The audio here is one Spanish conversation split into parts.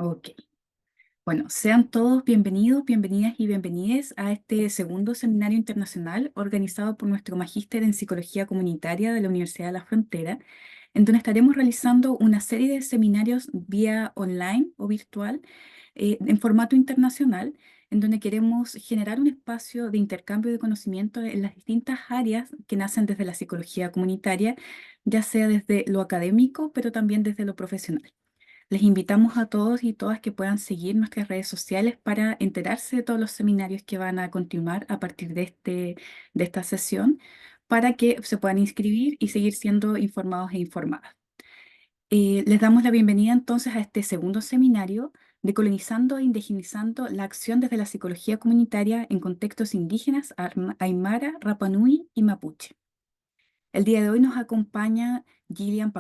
Ok. Bueno, sean todos bienvenidos, bienvenidas y bienvenides a este segundo seminario internacional organizado por nuestro magíster en Psicología Comunitaria de la Universidad de la Frontera, en donde estaremos realizando una serie de seminarios vía online o virtual en formato internacional, en donde queremos generar un espacio de intercambio de conocimiento en las distintas áreas que nacen desde la psicología comunitaria, ya sea desde lo académico, pero también desde lo profesional. Les invitamos a todos y todas que puedan seguir nuestras redes sociales para enterarse de todos los seminarios que van a continuar a partir de esta sesión, para que se puedan inscribir y seguir siendo informados e informadas. Les damos la bienvenida entonces a este segundo seminario de Colonizando e Indigenizando la acción desde la psicología comunitaria en contextos indígenas, Aymara, Rapa Nui y Mapuche. El día de hoy nos acompaña Gillian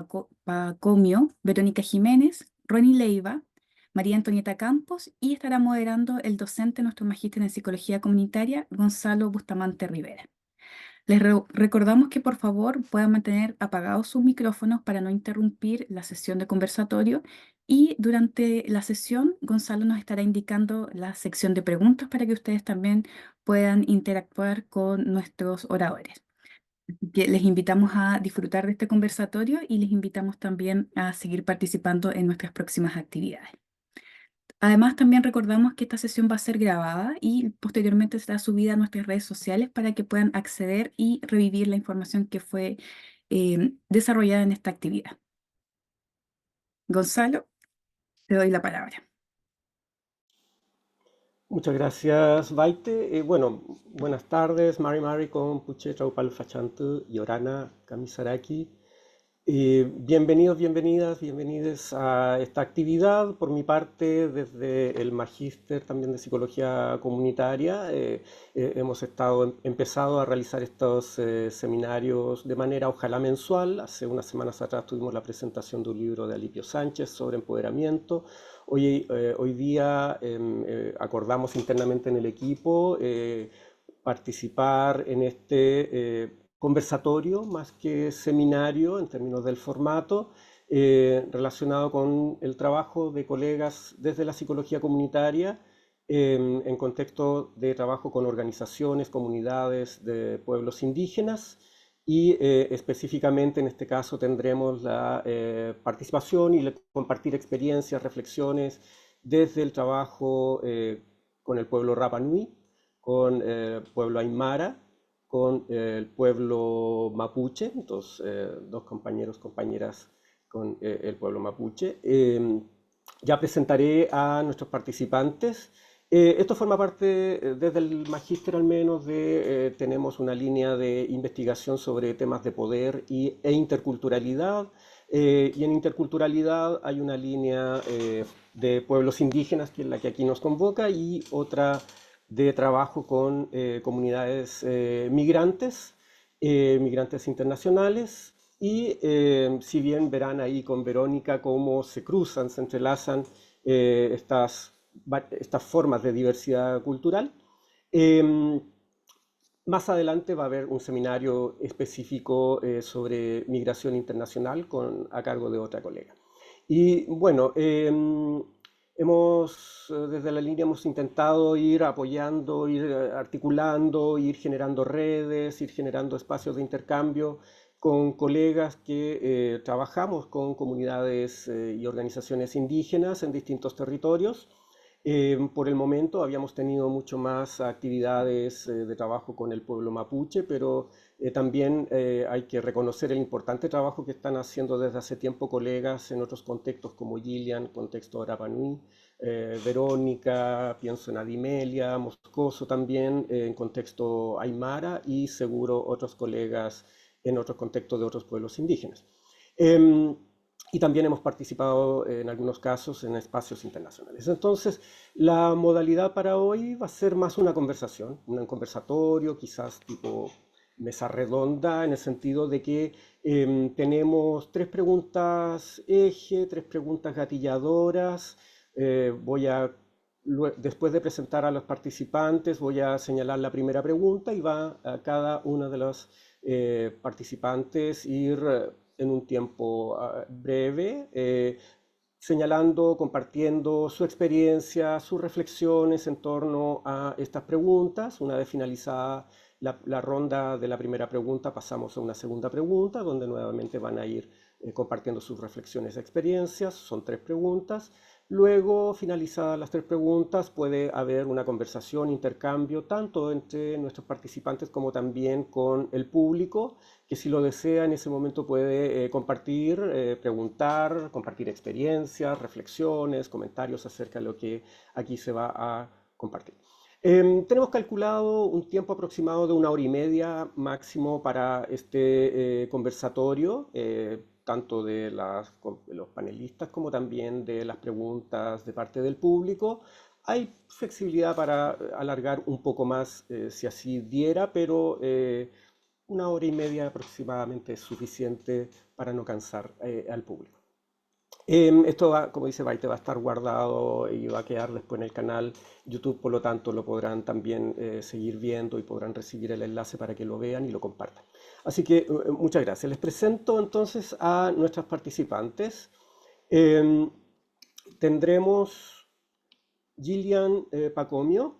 Pacomio, Verónica Jiménez, Ronnie Leiva, María Antonieta Campos y estará moderando el docente, nuestro magíster en psicología comunitaria, Gonzalo Bustamante Rivera. Les recordamos que por favor puedan mantener apagados sus micrófonos para no interrumpir la sesión de conversatorio, y durante la sesión Gonzalo nos estará indicando la sección de preguntas para que ustedes también puedan interactuar con nuestros oradores. Que les invitamos a disfrutar de este conversatorio y les invitamos también a seguir participando en nuestras próximas actividades. Además, también recordamos que esta sesión va a ser grabada y posteriormente será subida a nuestras redes sociales para que puedan acceder y revivir la información que fue desarrollada en esta actividad. Gonzalo, te doy la palabra. Muchas gracias, Baite. Bueno, buenas tardes, Mari con Puche Traupal Fachantu y Orana Kamisaraki. Bienvenidos, bienvenidas, bienvenides a esta actividad. Por mi parte, desde el Magíster también de Psicología Comunitaria, hemos empezado a realizar estos seminarios de manera ojalá mensual. Hace unas semanas atrás tuvimos la presentación de un libro de Alipio Sánchez sobre empoderamiento. Hoy día acordamos internamente en el equipo participar en este conversatorio más que seminario en términos del formato, relacionado con el trabajo de colegas desde la psicología comunitaria en contexto de trabajo con organizaciones, comunidades de pueblos indígenas. Y específicamente en este caso tendremos la participación y compartir experiencias, reflexiones desde el trabajo con el pueblo Rapa Nui, con el pueblo Aymara, con el pueblo mapuche, dos compañeros, compañeras con el pueblo mapuche. Ya presentaré a nuestros participantes. Esto forma parte, desde el magíster al menos, tenemos una línea de investigación sobre temas de poder e interculturalidad. Y en interculturalidad hay una línea de pueblos indígenas, que es la que aquí nos convoca, y otra de trabajo con comunidades migrantes, migrantes internacionales. Y si bien verán ahí con Verónica cómo se cruzan, se entrelazan estas formas de diversidad cultural. Eh, Más adelante va a haber un seminario específico sobre migración internacional a cargo de otra colega. Y bueno, desde la línea hemos intentado ir apoyando, ir articulando, ir generando redes, ir generando espacios de intercambio con colegas que trabajamos con comunidades y organizaciones indígenas en distintos territorios. Por el momento habíamos tenido mucho más actividades de trabajo con el pueblo mapuche, pero también hay que reconocer el importante trabajo que están haciendo desde hace tiempo colegas en otros contextos como Gillian, contexto Rapa Nui, Verónica, pienso en Adimelia, Moscoso también, en contexto Aymara, y seguro otros colegas en otros contextos de otros pueblos indígenas. Em, y también hemos participado en algunos casos en espacios internacionales. Entonces, la modalidad para hoy va a ser más una conversación, un conversatorio, quizás tipo mesa redonda, en el sentido de que tenemos tres preguntas eje, tres preguntas gatilladoras. Después de presentar a los participantes, voy a señalar la primera pregunta y va a cada uno de los participantes ir en un tiempo breve señalando, compartiendo su experiencia, sus reflexiones en torno a estas preguntas. Una vez finalizada la ronda de la primera pregunta, pasamos a una segunda pregunta, donde nuevamente van a ir compartiendo sus reflexiones e experiencias. Son 3 preguntas. Luego, finalizadas las 3 preguntas, puede haber una conversación, intercambio, tanto entre nuestros participantes como también con el público, que si lo desea en ese momento puede compartir, preguntar, compartir experiencias, reflexiones, comentarios acerca de lo que aquí se va a compartir. Tenemos calculado un tiempo aproximado de 1 hora y media máximo para este conversatorio, tanto de los panelistas como también de las preguntas de parte del público. Hay flexibilidad para alargar un poco más si así diera, pero 1 hora y media aproximadamente es suficiente para no cansar al público. Esto va, como dice Baite, va a estar guardado y va a quedar después en el canal YouTube, por lo tanto lo podrán también seguir viendo y podrán recibir el enlace para que lo vean y lo compartan. Así que muchas gracias. Les presento entonces a nuestras participantes. Em, Tendremos Gillian Pacomio.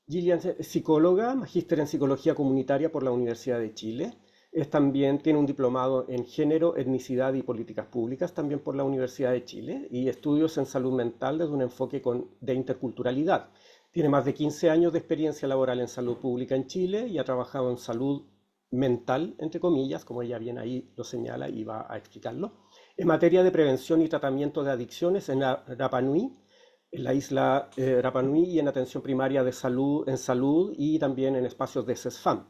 Gillian es psicóloga, magíster en psicología comunitaria por la Universidad de Chile. Tiene un diplomado en género, etnicidad y políticas públicas también por la Universidad de Chile y estudios en salud mental desde un enfoque de interculturalidad. Tiene más de 15 años de experiencia laboral en salud pública en Chile y ha trabajado en salud mental, entre comillas, como ella bien ahí lo señala y va a explicarlo, en materia de prevención y tratamiento de adicciones en Rapa Nui, en la isla Rapa Nui, y en atención primaria de salud, en salud y también en espacios de CESFAM.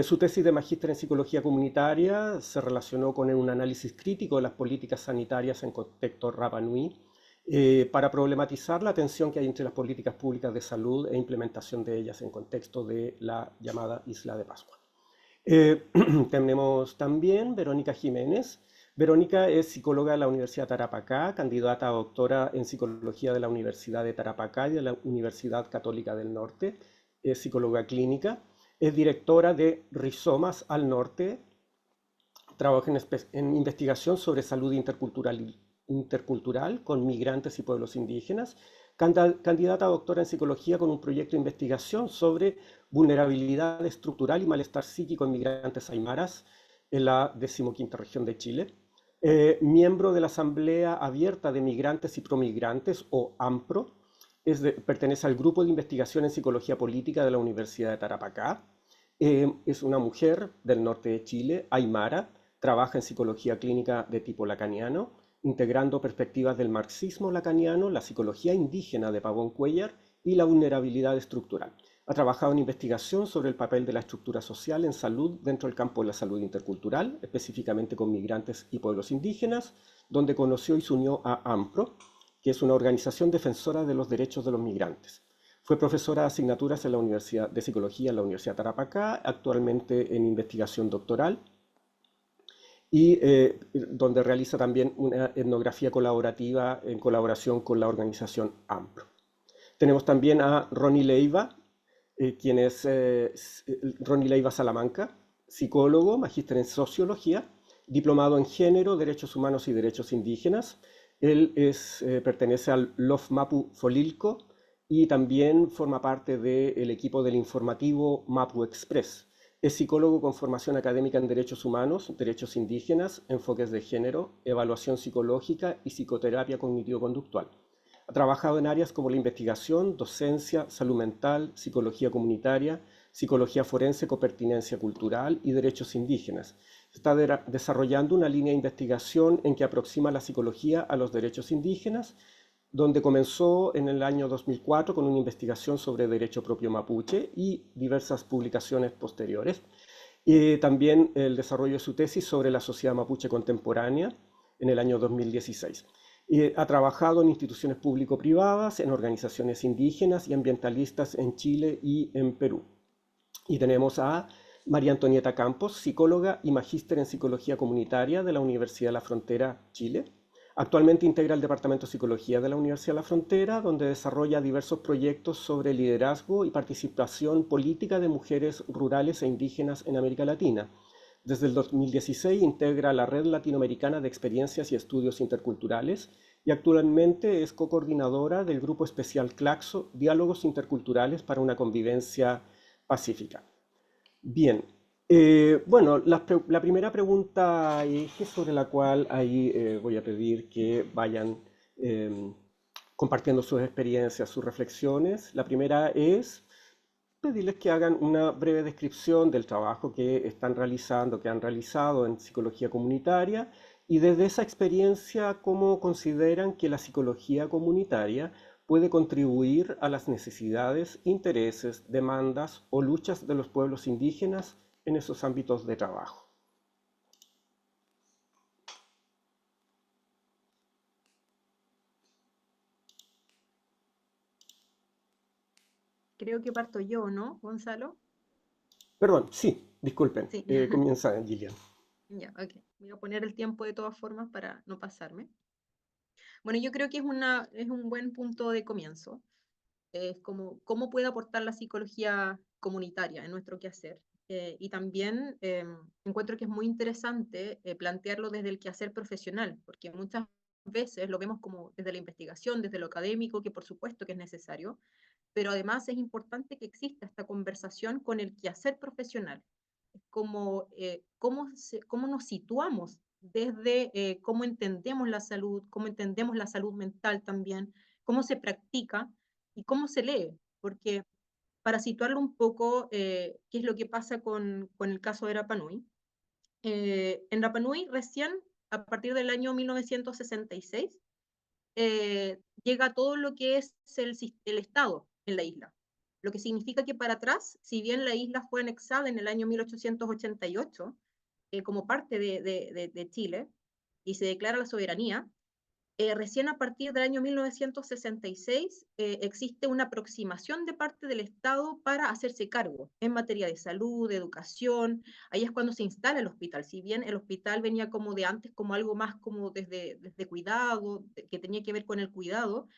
Su tesis de magíster en psicología comunitaria se relacionó con un análisis crítico de las políticas sanitarias en contexto Rapa Nui, para problematizar la tensión que hay entre las políticas públicas de salud e implementación de ellas en contexto de la llamada Isla de Pascua. Tenemos también Verónica Jiménez. Verónica es psicóloga de la Universidad de Tarapacá, candidata a doctora en psicología de la Universidad de Tarapacá y de la Universidad Católica del Norte. Es psicóloga clínica. Es directora de Rizomas al Norte. Trabaja en investigación sobre salud intercultural con migrantes y pueblos indígenas. Candidata a doctora en psicología con un proyecto de investigación sobre vulnerabilidad estructural y malestar psíquico en migrantes aymaras en la 15ª región de Chile. Miembro de la Asamblea Abierta de Migrantes y Promigrantes, o AMPRO. Pertenece al Grupo de Investigación en Psicología Política de la Universidad de Tarapacá. Es una mujer del norte de Chile, aymara. Trabaja en psicología clínica de tipo lacaniano, integrando perspectivas del marxismo lacaniano, la psicología indígena de Pavón Cuéllar y la vulnerabilidad estructural. Ha trabajado en investigación sobre el papel de la estructura social en salud dentro del campo de la salud intercultural, específicamente con migrantes y pueblos indígenas, donde conoció y se unió a AMPRO, que es una organización defensora de los derechos de los migrantes. Fue profesora de asignaturas en la Universidad de Psicología en la Universidad de Tarapacá, actualmente en investigación doctoral, y donde realiza también una etnografía colaborativa en colaboración con la organización AMPRO. Tenemos también a Ronnie Leiva, quien es Ronnie Leiva Salamanca, psicólogo, magíster en sociología, diplomado en género, derechos humanos y derechos indígenas. Él pertenece al LOF Mapu Folilco y también forma parte del equipo del informativo Mapu Express. Es psicólogo con formación académica en derechos humanos, derechos indígenas, enfoques de género, evaluación psicológica y psicoterapia cognitivo-conductual. Ha trabajado en áreas como la investigación, docencia, salud mental, psicología comunitaria, psicología forense, copertinencia cultural y derechos indígenas. Está desarrollando una línea de investigación en que aproxima la psicología a los derechos indígenas, donde comenzó en el año 2004 con una investigación sobre derecho propio mapuche y diversas publicaciones posteriores. Y también el desarrollo de su tesis sobre la sociedad mapuche contemporánea en el año 2016. Ha trabajado en instituciones público-privadas, en organizaciones indígenas y ambientalistas en Chile y en Perú. Y tenemos a María Antonieta Campos, psicóloga y magíster en psicología comunitaria de la Universidad de la Frontera, Chile. Actualmente integra el Departamento de Psicología de la Universidad de la Frontera, donde desarrolla diversos proyectos sobre liderazgo y participación política de mujeres rurales e indígenas en América Latina. Desde el 2016 integra la Red Latinoamericana de Experiencias y Estudios Interculturales y actualmente es cocoordinadora del Grupo Especial Claxo, Diálogos Interculturales para una Convivencia Pacífica. Bien, bueno, la primera pregunta eje sobre la cual ahí voy a pedir que vayan eh, compartiendo sus experiencias, sus reflexiones. La primera es pedirles que hagan una breve descripción del trabajo que están realizando, que han realizado en psicología comunitaria y desde esa experiencia, cómo consideran que la psicología comunitaria puede contribuir a las necesidades, intereses, demandas o luchas de los pueblos indígenas en esos ámbitos de trabajo. Creo que parto yo, ¿no, Gonzalo? Perdón, sí, disculpen, Sí, comienza Gillian. ya, ok. Voy a poner el tiempo de todas formas para no pasarme. Bueno, yo creo que es un buen punto de comienzo. Es como cómo puede aportar la psicología comunitaria en nuestro quehacer. Y también encuentro que es muy interesante plantearlo desde el quehacer profesional, porque muchas veces lo vemos como desde la investigación, desde lo académico, que por supuesto que es necesario, pero además es importante que exista esta conversación con el quehacer profesional, como cómo nos situamos desde cómo entendemos la salud, cómo entendemos la salud mental también, cómo se practica y cómo se lee, porque para situarlo un poco, qué es lo que pasa con el caso de Rapa Nui. En Rapa Nui recién, a partir del año 1966, llega todo lo que es el Estado en la isla. Lo que significa que para atrás, si bien la isla fue anexada en el año 1888 como parte de Chile y se declara la soberanía, recién a partir del año 1966 existe una aproximación de parte del Estado para hacerse cargo en materia de salud, de educación. Ahí es cuando se instala el hospital. Si bien el hospital venía como de antes, como algo más como desde cuidado, que tenía que ver con el cuidado,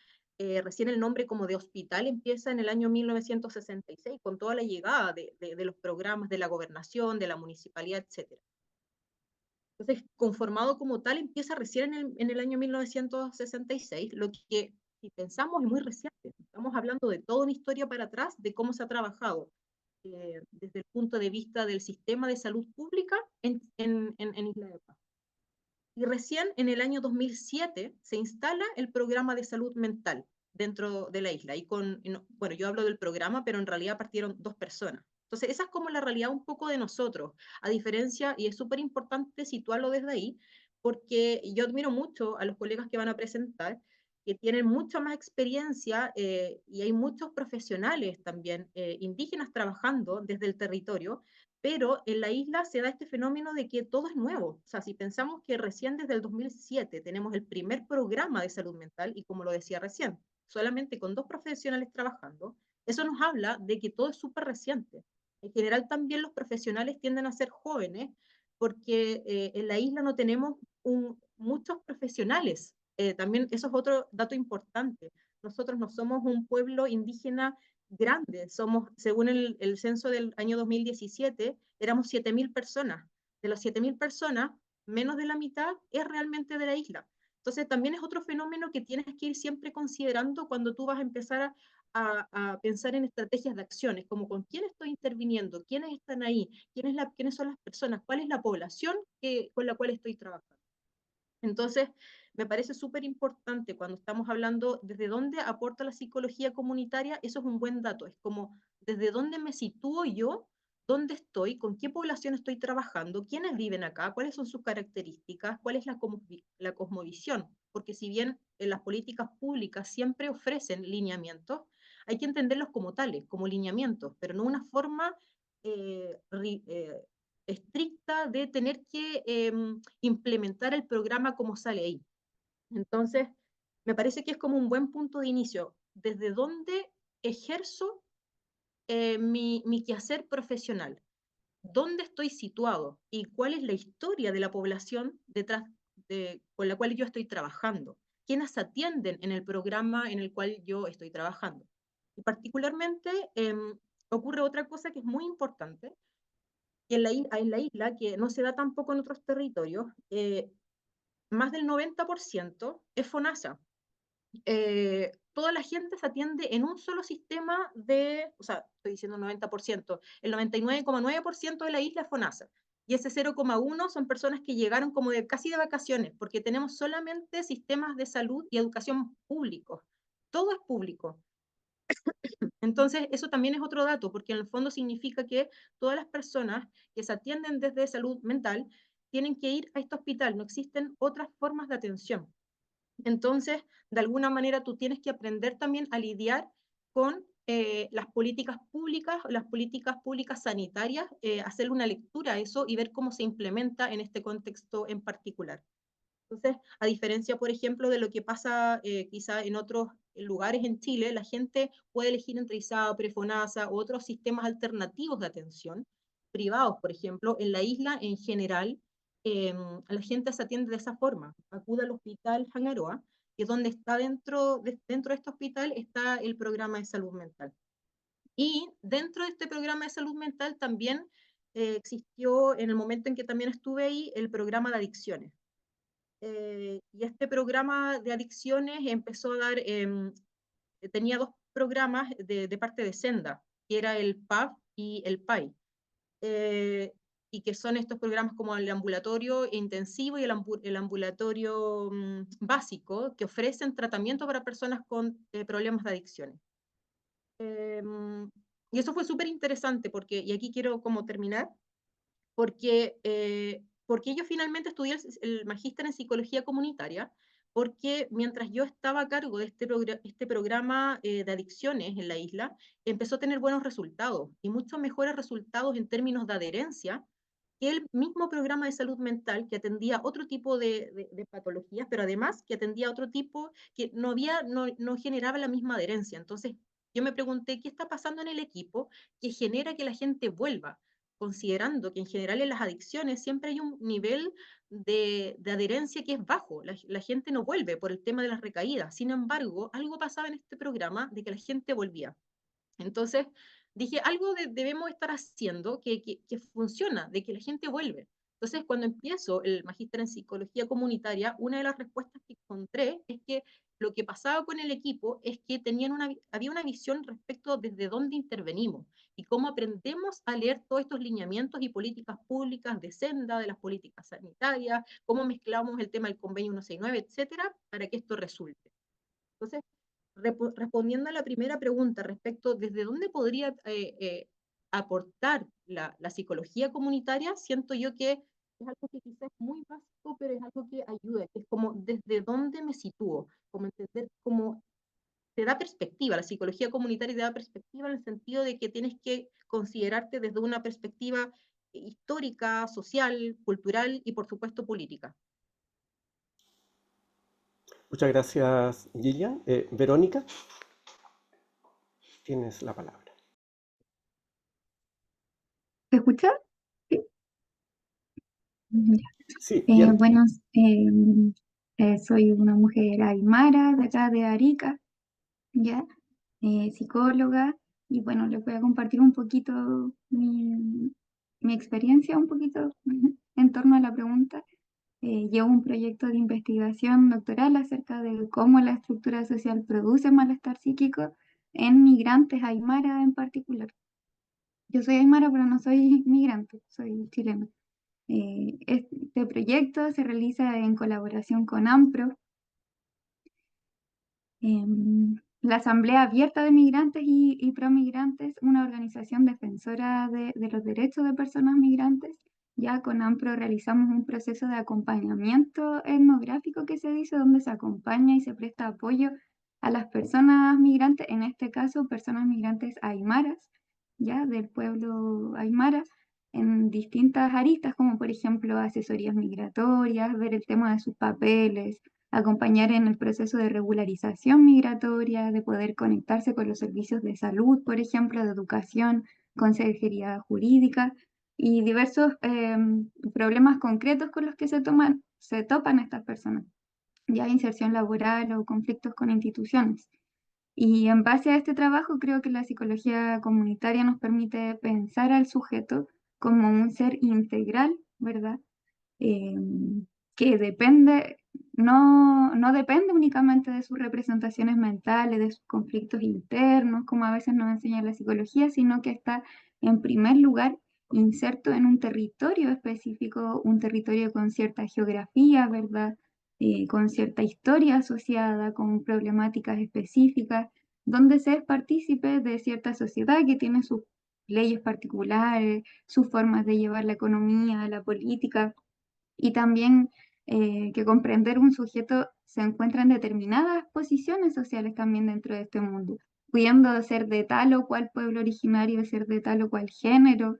recién el nombre como de hospital empieza en el año 1966, con toda la llegada de los programas de la gobernación, de la municipalidad, etcétera. Entonces, conformado como tal, empieza recién en el año 1966, lo que, si pensamos, es muy reciente. Estamos hablando de toda una historia para atrás de cómo se ha trabajado desde el punto de vista del sistema de salud pública en Isla de Pascua. Y recién en el año 2007 se instala el programa de salud mental dentro de la isla. Bueno, yo hablo del programa, pero en realidad partieron dos personas. Entonces, esa es como la realidad un poco de nosotros, a diferencia, y es súper importante situarlo desde ahí, porque yo admiro mucho a los colegas que van a presentar, que tienen mucha más experiencia y hay muchos profesionales también indígenas trabajando desde el territorio, pero en la isla se da este fenómeno de que todo es nuevo. O sea, si pensamos que recién desde el 2007 tenemos el primer programa de salud mental, y como lo decía recién, solamente con dos profesionales trabajando, eso nos habla de que todo es súper reciente. En general también los profesionales tienden a ser jóvenes, porque en la isla no tenemos muchos profesionales. También eso es otro dato importante. Nosotros no somos un pueblo indígena grande. Somos, según el censo del año 2017, éramos 7.000 personas. De las 7.000 personas, menos de la mitad es realmente de la isla. Entonces, también es otro fenómeno que tienes que ir siempre considerando cuando tú vas a empezar a pensar en estrategias de acciones, como con quién estoy interviniendo, quiénes están ahí, quiénes son las personas, cuál es la población con la cual estoy trabajando. Entonces, me parece súper importante cuando estamos hablando desde dónde aporta la psicología comunitaria, eso es un buen dato, es como desde dónde me sitúo yo, dónde estoy, con qué población estoy trabajando, quiénes viven acá, cuáles son sus características, cuál es la cosmovisión, porque si bien en las políticas públicas siempre ofrecen lineamientos, hay que entenderlos como tales, como lineamientos, pero no una forma eh, estricta de tener que implementar el programa como sale ahí. Entonces, me parece que es como un buen punto de inicio. ¿Desde dónde ejerzo mi quehacer profesional? ¿Dónde estoy situado? ¿Y cuál es la historia de la población con la cual yo estoy trabajando? ¿Quiénes atienden en el programa en el cual yo estoy trabajando? Y particularmente ocurre otra cosa que es muy importante, en la isla, que no se da tampoco en otros territorios, más del 90% es FONASA. Toda la gente se atiende en un solo sistema o sea, estoy diciendo 90%, el 99,9% de la isla es FONASA. Y ese 0,1 son personas que llegaron como casi de vacaciones, porque tenemos solamente sistemas de salud y educación públicos. Todo es público. Entonces, eso también es otro dato, porque en el fondo significa que todas las personas que se atienden desde salud mental tienen que ir a este hospital, no existen otras formas de atención. Entonces, de alguna manera tú tienes que aprender también a lidiar con las políticas públicas sanitarias, hacerle una lectura a eso y ver cómo se implementa en este contexto en particular. Entonces, a diferencia, por ejemplo, de lo que pasa quizá en otros lugares en Chile, la gente puede elegir entre ISAPRE, FONASA u otros sistemas alternativos de atención, privados, por ejemplo. En la isla, en general, la gente se atiende de esa forma. Acude al hospital Hangaroa, que es donde está dentro de este hospital está el programa de salud mental. Y dentro de este programa de salud mental también existió, en el momento en que también estuve ahí, el programa de adicciones. Y este programa de adicciones empezó a dar, tenía dos programas de parte de Senda, que era el PAV y el PAI, y que son estos programas como el ambulatorio intensivo y el ambulatorio básico, que ofrecen tratamiento para personas con problemas de adicciones. Y eso fue súper interesante, porque, y aquí quiero como terminar, porque yo finalmente estudié el magíster en psicología comunitaria, porque mientras yo estaba a cargo de este programa de adicciones en la isla, empezó a tener buenos resultados y muchos mejores resultados en términos de adherencia que el mismo programa de salud mental que atendía otro tipo de patologías, pero además que atendía otro tipo que no generaba la misma adherencia. Entonces, yo me pregunté, ¿qué está pasando en el equipo que genera que la gente vuelva? Considerando que en general en las adicciones siempre hay un nivel de adherencia que es bajo, la gente no vuelve por el tema de las recaídas. Sin embargo, algo pasaba en este programa de que la gente volvía. Entonces dije, algo debemos estar haciendo que funciona, de que la gente vuelve. Entonces, cuando empiezo el magíster en psicología comunitaria, una de las respuestas que encontré es que lo que pasaba con el equipo es que había una visión respecto desde dónde intervenimos y cómo aprendemos a leer todos estos lineamientos y políticas públicas de Senda, de las políticas sanitarias, cómo mezclamos el tema del convenio 169, etcétera, para que esto resulte. Entonces, respondiendo a la primera pregunta respecto desde dónde podría aportar la psicología comunitaria, siento yo que es algo que quizás es muy básico, pero es algo que ayuda, que es como desde dónde me sitúo, como entender cómo te da perspectiva, la psicología comunitaria te da perspectiva en el sentido de que tienes que considerarte desde una perspectiva histórica, social, cultural y por supuesto política. Muchas gracias, Gillian. Verónica, tienes la palabra. ¿Se escucha? Sí. Ya. Sí, bien. Bueno, soy una mujer aymara de acá de Arica, ya, psicóloga, y bueno, les voy a compartir un poquito mi experiencia, un poquito en torno a la pregunta. Llevo un proyecto de investigación doctoral acerca de cómo la estructura social produce malestar psíquico en migrantes aymara en particular. Yo soy aymara, pero no soy migrante, soy chilena. Este proyecto se realiza en colaboración con AMPRO, la Asamblea Abierta de Migrantes y Promigrantes, una organización defensora de los derechos de personas migrantes. Ya con AMPRO realizamos un proceso de acompañamiento etnográfico que se dice, donde se acompaña y se presta apoyo a las personas migrantes, en este caso personas migrantes aymaras, ya del pueblo aymara, en distintas aristas, como por ejemplo asesorías migratorias, ver el tema de sus papeles, acompañar en el proceso de regularización migratoria, de poder conectarse con los servicios de salud, por ejemplo, de educación, consejería jurídica y diversos problemas concretos con los que se topan estas personas, ya inserción laboral o conflictos con instituciones. Y en base a este trabajo creo que la psicología comunitaria nos permite pensar al sujeto como un ser integral, ¿verdad? Eh, que depende, no depende únicamente de sus representaciones mentales, de sus conflictos internos, como a veces nos enseña la psicología, sino que está en primer lugar inserto en un territorio específico, un territorio con cierta geografía, ¿verdad? Con cierta historia asociada, con problemáticas específicas, donde se es partícipe de cierta sociedad que tiene sus leyes particulares, sus formas de llevar la economía, la política, y también que comprender un sujeto se encuentra en determinadas posiciones sociales también dentro de este mundo, pudiendo ser de tal o cual pueblo originario, ser de tal o cual género,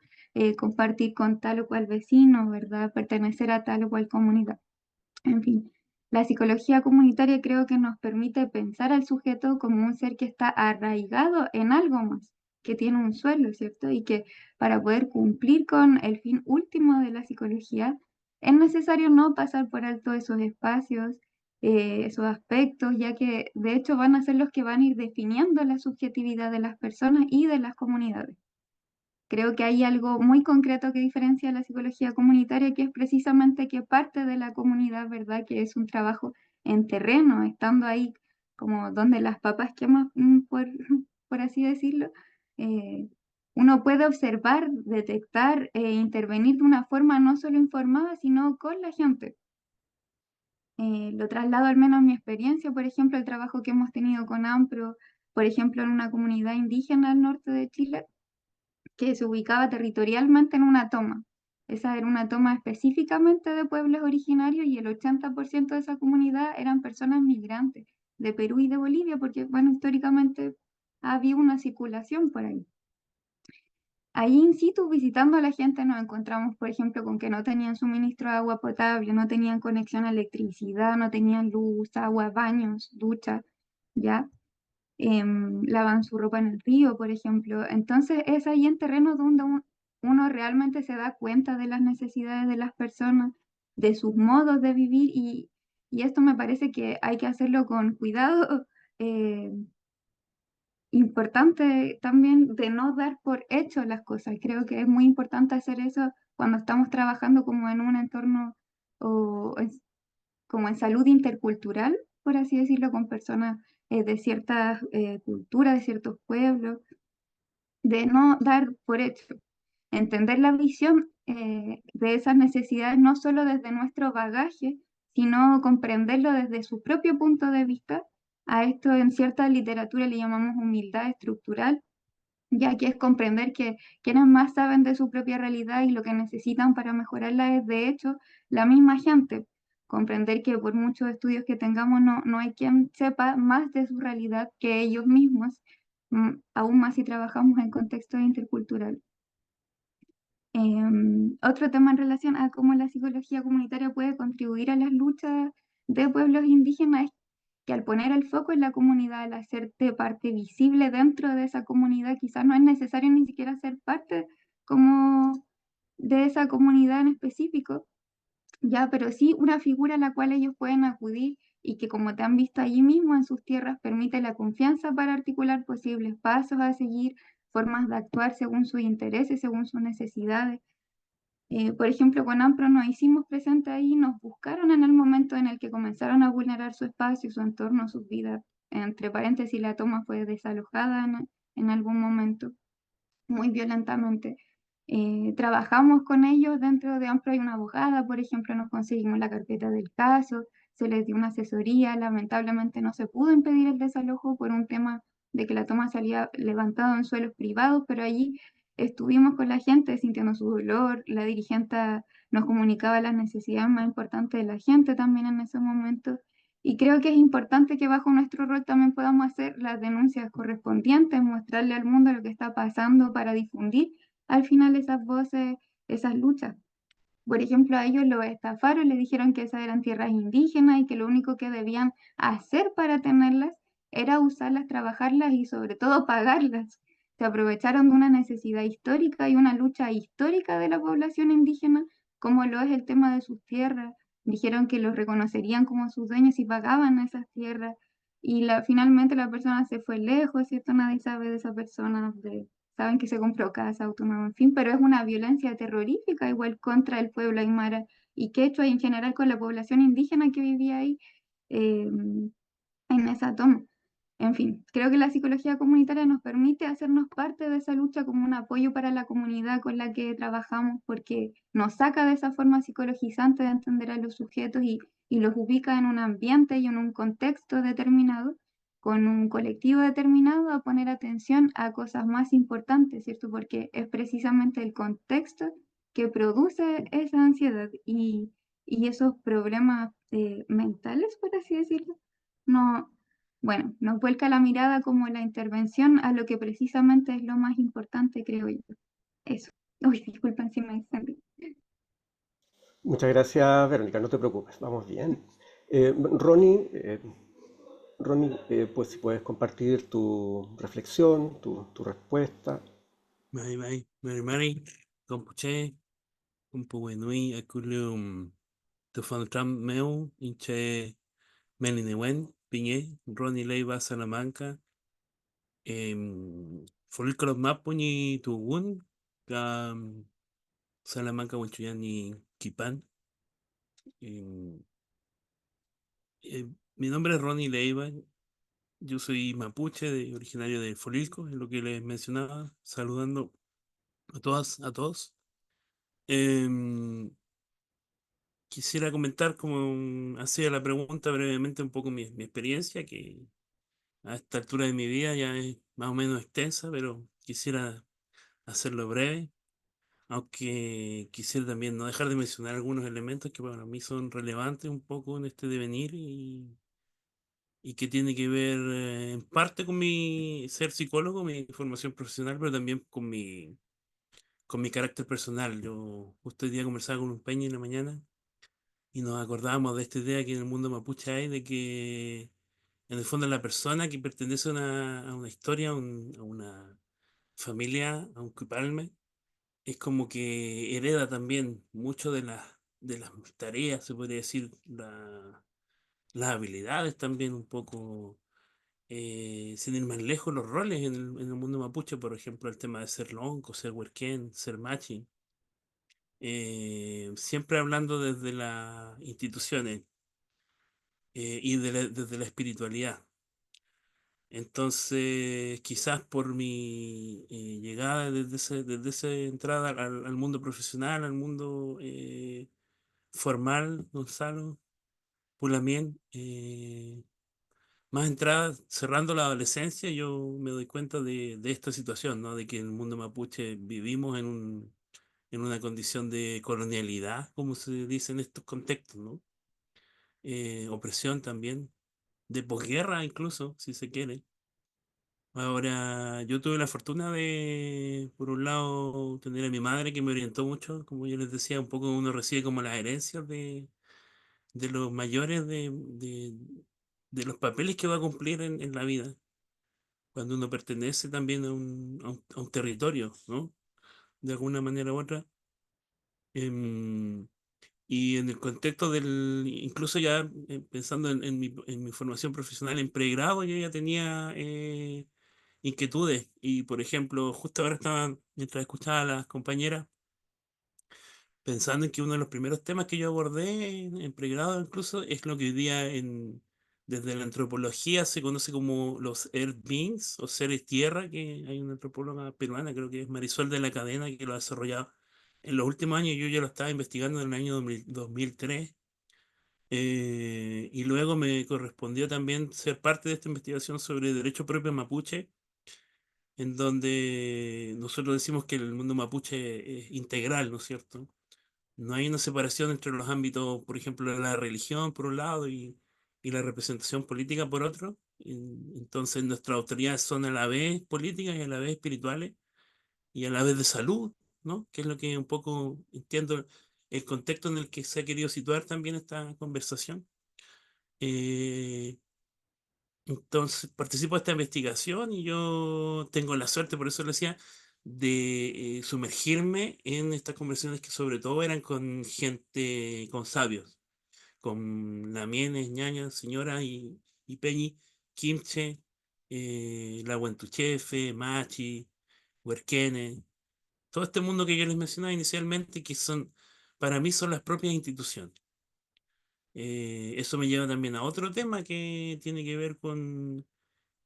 compartir con tal o cual vecino, ¿verdad? Pertenecer a tal o cual comunidad. En fin, la psicología comunitaria creo que nos permite pensar al sujeto como un ser que está arraigado en algo más, que tiene un suelo, ¿cierto? Y que para poder cumplir con el fin último de la psicología, es necesario no pasar por alto esos espacios, esos aspectos, ya que de hecho van a ser los que van a ir definiendo la subjetividad de las personas y de las comunidades. Creo que hay algo muy concreto que diferencia la psicología comunitaria, que es precisamente que parte de la comunidad, ¿verdad? Que es un trabajo en terreno, estando ahí como donde las papas queman, por así decirlo. eh, Uno puede observar, detectar e intervenir de una forma no solo informada, sino con la gente. Lo traslado al menos a mi experiencia, por ejemplo, el trabajo que hemos tenido con AMPRO, por ejemplo, en una comunidad indígena al norte de Chile que se ubicaba territorialmente en una toma. Esa era una toma específicamente de pueblos originarios y el 80% de esa comunidad eran personas migrantes de Perú y de Bolivia, porque, bueno, históricamente había una circulación por ahí. Ahí in situ, visitando a la gente, nos encontramos, por ejemplo, con que no tenían suministro de agua potable, no tenían conexión a electricidad, no tenían luz, agua, baños, ducha, ¿ya? Lavan su ropa en el río, por ejemplo. Entonces es ahí en terreno donde uno realmente se da cuenta de las necesidades de las personas, de sus modos de vivir y esto me parece que hay que hacerlo con cuidado. eh, Importante también de no dar por hecho las cosas. Creo que es muy importante hacer eso cuando estamos trabajando como en un entorno o como en salud intercultural, por así decirlo, con personas de ciertas culturas, de ciertos pueblos, de no dar por hecho, entender la visión de esas necesidades no solo desde nuestro bagaje, sino comprenderlo desde su propio punto de vista. A esto en cierta literatura le llamamos humildad estructural, ya que es comprender que quienes más saben de su propia realidad y lo que necesitan para mejorarla es de hecho la misma gente. Comprender que por muchos estudios que tengamos no hay quien sepa más de su realidad que ellos mismos, aún más si trabajamos en contextos interculturales. Otro tema en relación a cómo la psicología comunitaria puede contribuir a las luchas de pueblos indígenas es que al poner el foco en la comunidad, al hacerte parte visible dentro de esa comunidad, quizás no es necesario ni siquiera ser parte como de esa comunidad en específico, ya, pero sí una figura a la cual ellos pueden acudir y que como te han visto allí mismo en sus tierras, permite la confianza para articular posibles pasos a seguir, formas de actuar según sus intereses, según sus necesidades. Por ejemplo, con AMPRO nos hicimos presentes ahí, nos buscaron en el momento en el que comenzaron a vulnerar su espacio, su entorno, sus vidas. Entre paréntesis, la toma fue desalojada en algún momento, muy violentamente. Trabajamos con ellos dentro de AMPRO, hay una abogada, por ejemplo, nos conseguimos la carpeta del caso, se les dio una asesoría, lamentablemente no se pudo impedir el desalojo por un tema de que la toma salía levantado en suelos privados, pero allí estuvimos con la gente sintiendo su dolor, la dirigente nos comunicaba las necesidades más importantes de la gente también en ese momento. Y creo que es importante que bajo nuestro rol también podamos hacer las denuncias correspondientes, mostrarle al mundo lo que está pasando para difundir al final esas voces, esas luchas. Por ejemplo, a ellos los estafaron, les dijeron que esas eran tierras indígenas y que lo único que debían hacer para tenerlas era usarlas, trabajarlas y sobre todo pagarlas. Se aprovecharon de una necesidad histórica y una lucha histórica de la población indígena, como lo es el tema de sus tierras. Dijeron que los reconocerían como sus dueños y pagaban esas tierras. Y finalmente la persona se fue lejos, ¿cierto? Nadie sabe de esa persona, saben que se compró casa, auto nuevo, en fin, pero es una violencia terrorífica igual contra el pueblo aymara y quechua y en general con la población indígena que vivía ahí eh, en esa toma. En fin, creo que la psicología comunitaria nos permite hacernos parte de esa lucha como un apoyo para la comunidad con la que trabajamos, porque nos saca de esa forma psicologizante de entender a los sujetos y los ubica en un ambiente y en un contexto determinado, con un colectivo determinado, a poner atención a cosas más importantes, ¿cierto? Porque es precisamente el contexto que produce esa ansiedad y esos problemas mentales, por así decirlo. No, bueno, nos vuelca la mirada como la intervención a lo que precisamente es lo más importante, creo yo. Eso. Uy, disculpen si me extendí. Muchas gracias, Verónica, no te preocupes, vamos bien. Eh, Ronnie, eh, pues si puedes compartir tu reflexión, tu respuesta. Mai mai, mari mari, kompuche, kumpuwenui, akulum, tufan tram meu, inche, melinewen, piñe, Ronnie Leiva, Salamanca, folículos mapuñi, tugun, cam, Salamanca, Huanchuyani, Kipan. Em, Mi nombre es Ronnie Leiva, yo soy mapuche, originario de Folilco, es lo que les mencionaba, saludando a todas, a todos. Em, Quisiera comentar, como hacía la pregunta brevemente, un poco mi experiencia, que a esta altura de mi vida ya es más o menos extensa, pero quisiera hacerlo breve, aunque quisiera también no dejar de mencionar algunos elementos que para mí son relevantes un poco en este devenir y que tiene que ver en parte con mi ser psicólogo, mi formación profesional, pero también con mi carácter personal. Yo justo hoy día conversaba con un peña en la mañana y nos acordábamos de esta idea que en el mundo mapuche hay de que en el fondo la persona que pertenece a una historia, a una familia, a un cupalme, es como que hereda también mucho de las tareas, se podría decir, las habilidades también un poco, sin ir más lejos, los roles en el mundo mapuche, por ejemplo, el tema de ser lonco, ser huerquén, ser machi, siempre hablando desde las instituciones y desde la espiritualidad. Entonces, quizás por mi llegada desde esa entrada al mundo profesional, al mundo formal, Gonzalo, Pulamien, más entrada, cerrando la adolescencia, yo me doy cuenta de esta situación, ¿no? De que en el mundo mapuche vivimos en una condición de colonialidad, como se dice en estos contextos, ¿no? Opresión también, de posguerra incluso, si se quiere. Ahora, yo tuve la fortuna de, por un lado, tener a mi madre que me orientó mucho, como yo les decía, un poco uno recibe como las herencias de los mayores de los papeles que va a cumplir en la vida, cuando uno pertenece también a un territorio, ¿no? De alguna manera u otra. Em, y en el contexto incluso ya pensando en mi formación profesional en pregrado, yo ya tenía inquietudes. Y por ejemplo, justo ahora estaba, mientras escuchaba a las compañeras, pensando en que uno de los primeros temas que yo abordé en pregrado incluso es lo que hoy día desde la antropología se conoce como los Earth Beings o seres tierra, que hay una antropóloga peruana, creo que es Marisol de la Cadena, que lo ha desarrollado en los últimos años. Yo ya lo estaba investigando en el año 2003. Y luego me correspondió también ser parte de esta investigación sobre derecho propio mapuche, en donde nosotros decimos que el mundo mapuche es integral, ¿no es cierto? No hay una separación entre los ámbitos, por ejemplo, de la religión por un lado y la representación política por otro. Entonces nuestras autoridades son a la vez políticas y a la vez espirituales y a la vez de salud, ¿no? Que es lo que un poco entiendo el contexto en el que se ha querido situar también esta conversación. Eh, entonces participo de esta investigación y yo tengo la suerte, por eso lo decía, de sumergirme en estas conversaciones que sobre todo eran con gente, con sabios, con lamienes, ñañas, señoras y peñi, kimche, la Huentuchefe, machi, Huerquene, todo este mundo que yo les mencionaba inicialmente, que son, para mí son las propias instituciones. Eso me lleva también a otro tema que tiene que ver con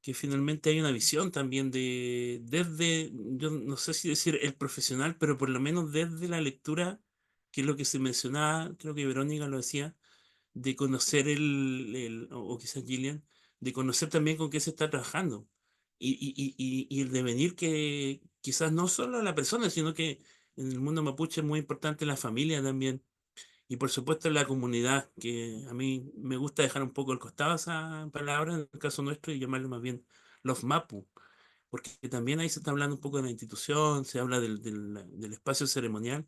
que finalmente hay una visión también desde, yo no sé si decir el profesional, pero por lo menos desde la lectura, que es lo que se mencionaba, creo que Verónica lo decía, de conocer o quizás Gillian, de conocer también con qué se está trabajando. Y el devenir que quizás no solo la persona, sino que en el mundo mapuche es muy importante la familia también. Y por supuesto la comunidad, que a mí me gusta dejar un poco al costado esa palabra en el caso nuestro y llamarlo más bien los mapu, porque también ahí se está hablando un poco de la institución, se habla del espacio ceremonial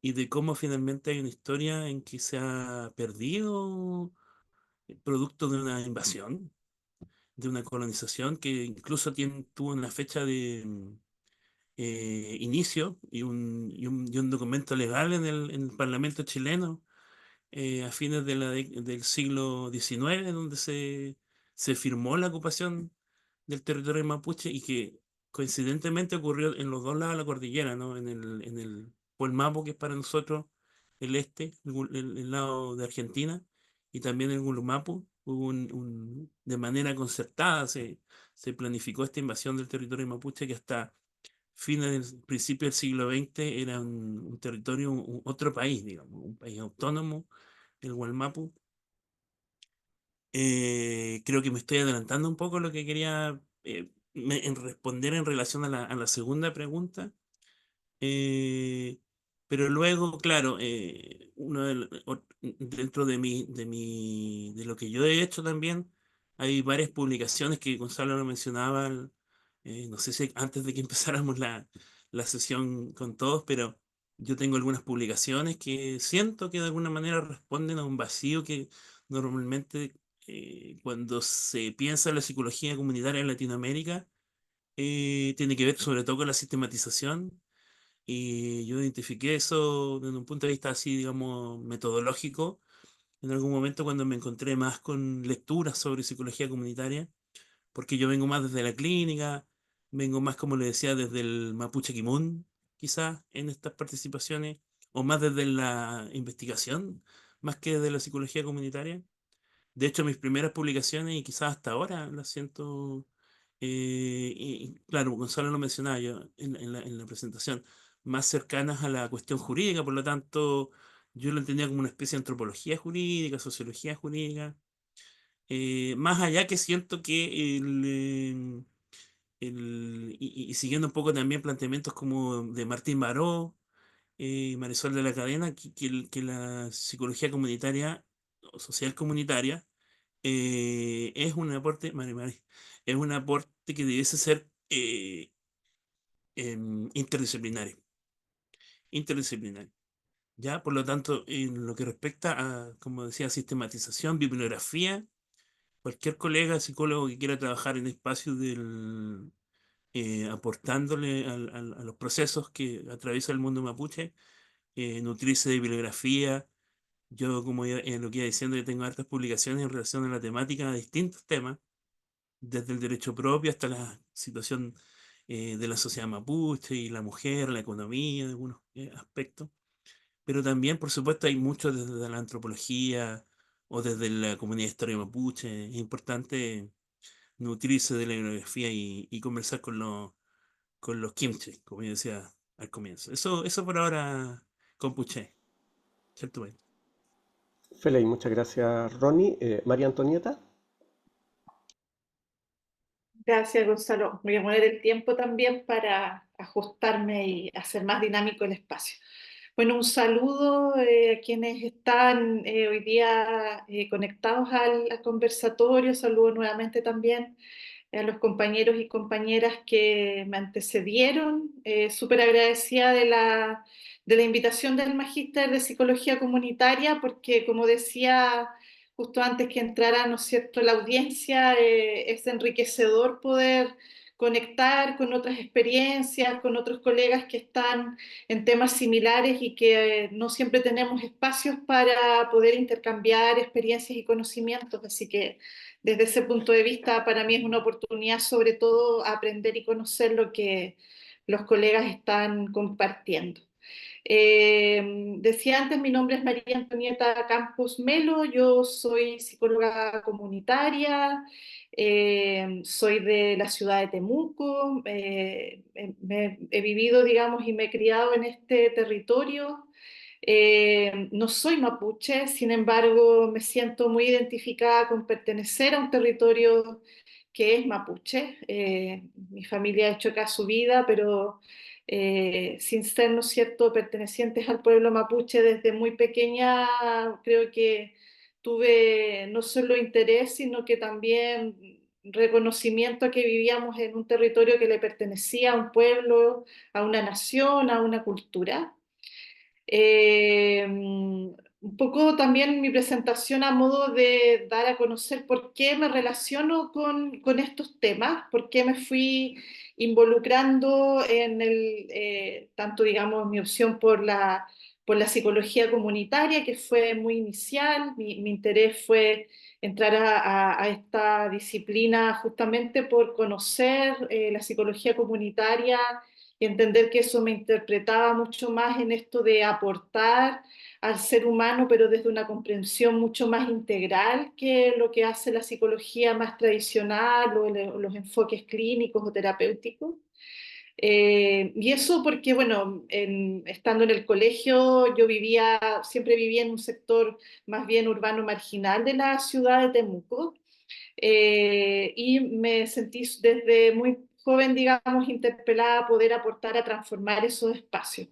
y de cómo finalmente hay una historia en que se ha perdido producto de una invasión, de una colonización que incluso tuvo una fecha de inicio y un documento legal en el Parlamento chileno a fines del siglo XIX, donde se firmó la ocupación del territorio mapuche y que coincidentemente ocurrió en los dos lados de la cordillera, ¿no? En el Puelmapo, que es para nosotros el este, el lado de Argentina, y también en Gulumapu, de manera concertada se planificó esta invasión del territorio mapuche que hasta fines del principio del siglo XX era un territorio, otro país, digamos, un país autónomo, el Gualmapu. Creo que me estoy adelantando un poco lo que quería en responder en relación a la segunda pregunta. Eh, pero luego, claro, dentro de lo que yo he hecho también, hay varias publicaciones que Gonzalo lo mencionaba, no sé si antes de que empezáramos la sesión con todos, pero yo tengo algunas publicaciones que siento que de alguna manera responden a un vacío que normalmente cuando se piensa en la psicología comunitaria en Latinoamérica, tiene que ver sobre todo con la sistematización y yo identifiqué eso desde un punto de vista así, digamos, metodológico, en algún momento cuando me encontré más con lecturas sobre psicología comunitaria, porque yo vengo más desde la clínica, vengo más, como le decía, desde el Mapuche Kimun, quizás en estas participaciones, o más desde la investigación, más que desde la psicología comunitaria. De hecho, mis primeras publicaciones, y quizás hasta ahora las siento, y claro, Gonzalo lo mencionaba yo en la presentación, más cercanas a la cuestión jurídica, por lo tanto, yo lo entendía como una especie de antropología jurídica, sociología jurídica, más allá que siento que y siguiendo un poco también planteamientos como de Martín Baró, Marisol de la Cadena, que la psicología comunitaria o social comunitaria es un aporte, es un aporte que debiese ser interdisciplinario, interdisciplinario. ¿Ya? Por lo tanto, en lo que respecta a, como decía, sistematización, bibliografía, cualquier colega psicólogo que quiera trabajar en espacios aportándole a los procesos que atraviesa el mundo mapuche, nutrirse de bibliografía. Yo, como lo que iba diciendo, yo tengo hartas publicaciones en relación a la temática de distintos temas desde el derecho propio hasta la situación de la sociedad mapuche y la mujer, la economía, algunos aspectos. Pero también, por supuesto, hay mucho desde la antropología o desde la comunidad de historia mapuche. Es importante nutrirse de la bibliografía y conversar con los kimchi, como yo decía al comienzo. Eso por ahora, compuche, ¿cierto? Feley, muchas gracias, Ronnie. María Antonieta. Gracias, Gonzalo. Voy a poner el tiempo también para ajustarme y hacer más dinámico el espacio. Bueno, un saludo a quienes están hoy día conectados al conversatorio. Saludo nuevamente también a los compañeros y compañeras que me antecedieron. Súper agradecida de la invitación del Magíster de Psicología Comunitaria, porque como decía justo antes que entrara, ¿no es cierto?, la audiencia, es enriquecedor poder conectar con otras experiencias, con otros colegas que están en temas similares y que no siempre tenemos espacios para poder intercambiar experiencias y conocimientos. Así que desde ese punto de vista, para mí es una oportunidad sobre todo aprender y conocer los colegas están compartiendo. Decía antes, mi nombre es María Antonieta Campos Melo, yo soy psicóloga comunitaria, soy de la ciudad de Temuco, he vivido, digamos, y me he criado en este territorio. No soy mapuche, sin embargo, me siento muy identificada con pertenecer a un territorio que es mapuche. Mi familia ha hecho acá su vida, pero sin ser, ¿no es cierto?, pertenecientes al pueblo mapuche desde muy pequeña, creo que tuve no solo interés, sino que también reconocimiento a que vivíamos en un territorio que le pertenecía a un pueblo, a una nación, a una cultura. Un poco también mi presentación a modo de dar a conocer por qué me relaciono con estos temas, por qué me fui involucrando en tanto digamos mi opción por la psicología comunitaria, que fue muy inicial, mi interés fue entrar a esta disciplina justamente por conocer la psicología comunitaria y entender que eso me interpretaba mucho más en esto de aportar al ser humano, pero desde una comprensión mucho más integral que lo que hace la psicología más tradicional o los enfoques clínicos o terapéuticos. Y eso porque, bueno, estando en el colegio, yo siempre vivía en un sector más bien urbano marginal de la ciudad de Temuco, y me sentí desde muy joven, digamos, interpelada a poder aportar a transformar esos espacios.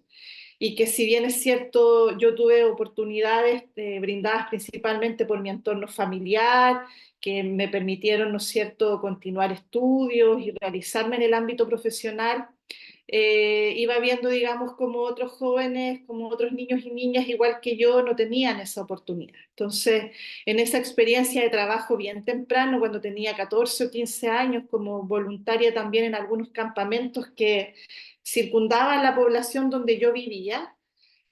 Y que si bien es cierto, yo tuve oportunidades brindadas principalmente por mi entorno familiar, que me permitieron, ¿no es cierto?, continuar estudios y realizarme en el ámbito profesional, iba viendo, digamos, como otros jóvenes, como otros niños y niñas, igual que yo, no tenían esa oportunidad. Entonces, en esa experiencia de trabajo bien temprano, cuando tenía 14 o 15 años, como voluntaria también en algunos campamentos que circundaban la población donde yo vivía,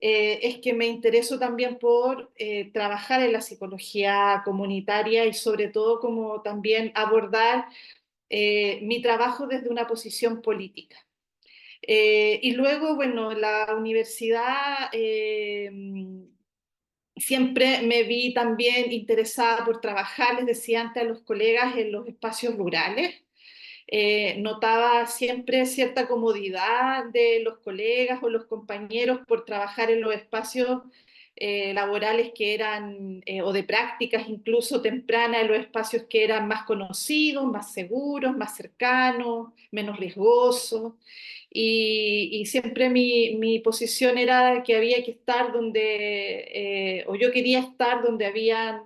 es que me intereso también por trabajar en la psicología comunitaria y sobre todo como también abordar mi trabajo desde una posición política. Y luego, bueno, la universidad siempre me vi también interesada por trabajar, les decía antes a los colegas, en los espacios rurales. Notaba siempre cierta comodidad de los colegas o los compañeros por trabajar en los espacios laborales que eran, o de prácticas incluso tempranas, en los espacios que eran más conocidos, más seguros, más cercanos, menos riesgosos. Y siempre mi posición era que había que estar donde, o yo quería estar donde habían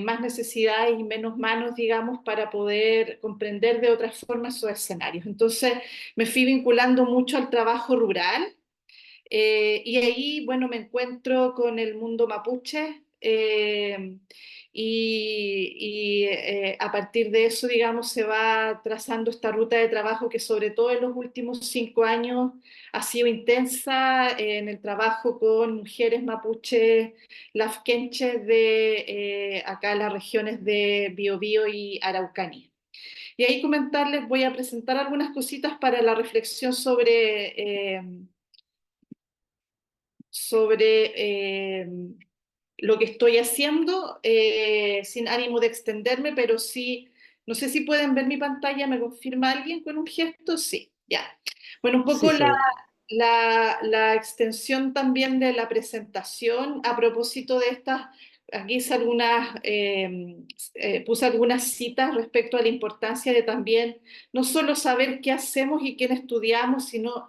más necesidades y menos manos, digamos, para poder comprender de otras formas esos escenarios. Entonces me fui vinculando mucho al trabajo rural, y ahí, bueno, me encuentro con el mundo mapuche, a partir de eso, digamos, se va trazando esta ruta de trabajo que sobre todo en los últimos 5 años ha sido intensa en el trabajo con mujeres mapuches lafkenches de acá las regiones de Biobío y Araucanía. Y ahí comentarles, voy a presentar algunas cositas para la reflexión sobre lo que estoy haciendo, sin ánimo de extenderme, pero sí, no sé si pueden ver mi pantalla, ¿me confirma alguien con un gesto? Sí, ya. Bueno, un Sí, poco se ve. la extensión también de la presentación a propósito de estas, aquí puse algunas citas respecto a la importancia de también no solo saber qué hacemos y quién estudiamos, sino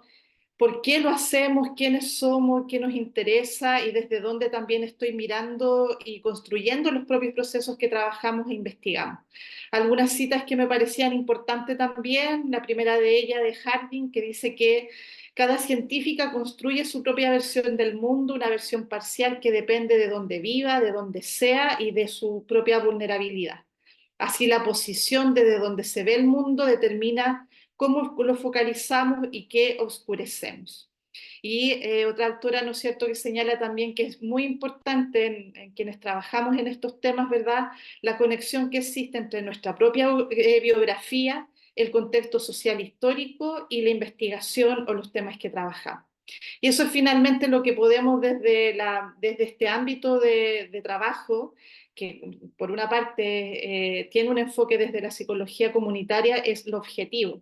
por qué lo hacemos, quiénes somos, qué nos interesa y desde dónde también estoy mirando y construyendo los propios procesos que trabajamos e investigamos. Algunas citas que me parecían importantes también, la primera de ellas de Harding, que dice que cada científica construye su propia versión del mundo, una versión parcial que depende de dónde viva, de dónde sea y de su propia vulnerabilidad. Así la posición desde donde se ve el mundo determina cómo lo focalizamos y qué oscurecemos. Y otra autora, ¿no es cierto?, que señala también que es muy importante en quienes trabajamos en estos temas, ¿verdad?, la conexión que existe entre nuestra propia biografía, el contexto social histórico y la investigación o los temas que trabajamos. Y eso es finalmente lo que podemos desde este ámbito de trabajo, que por una parte tiene un enfoque desde la psicología comunitaria, es lo objetivo.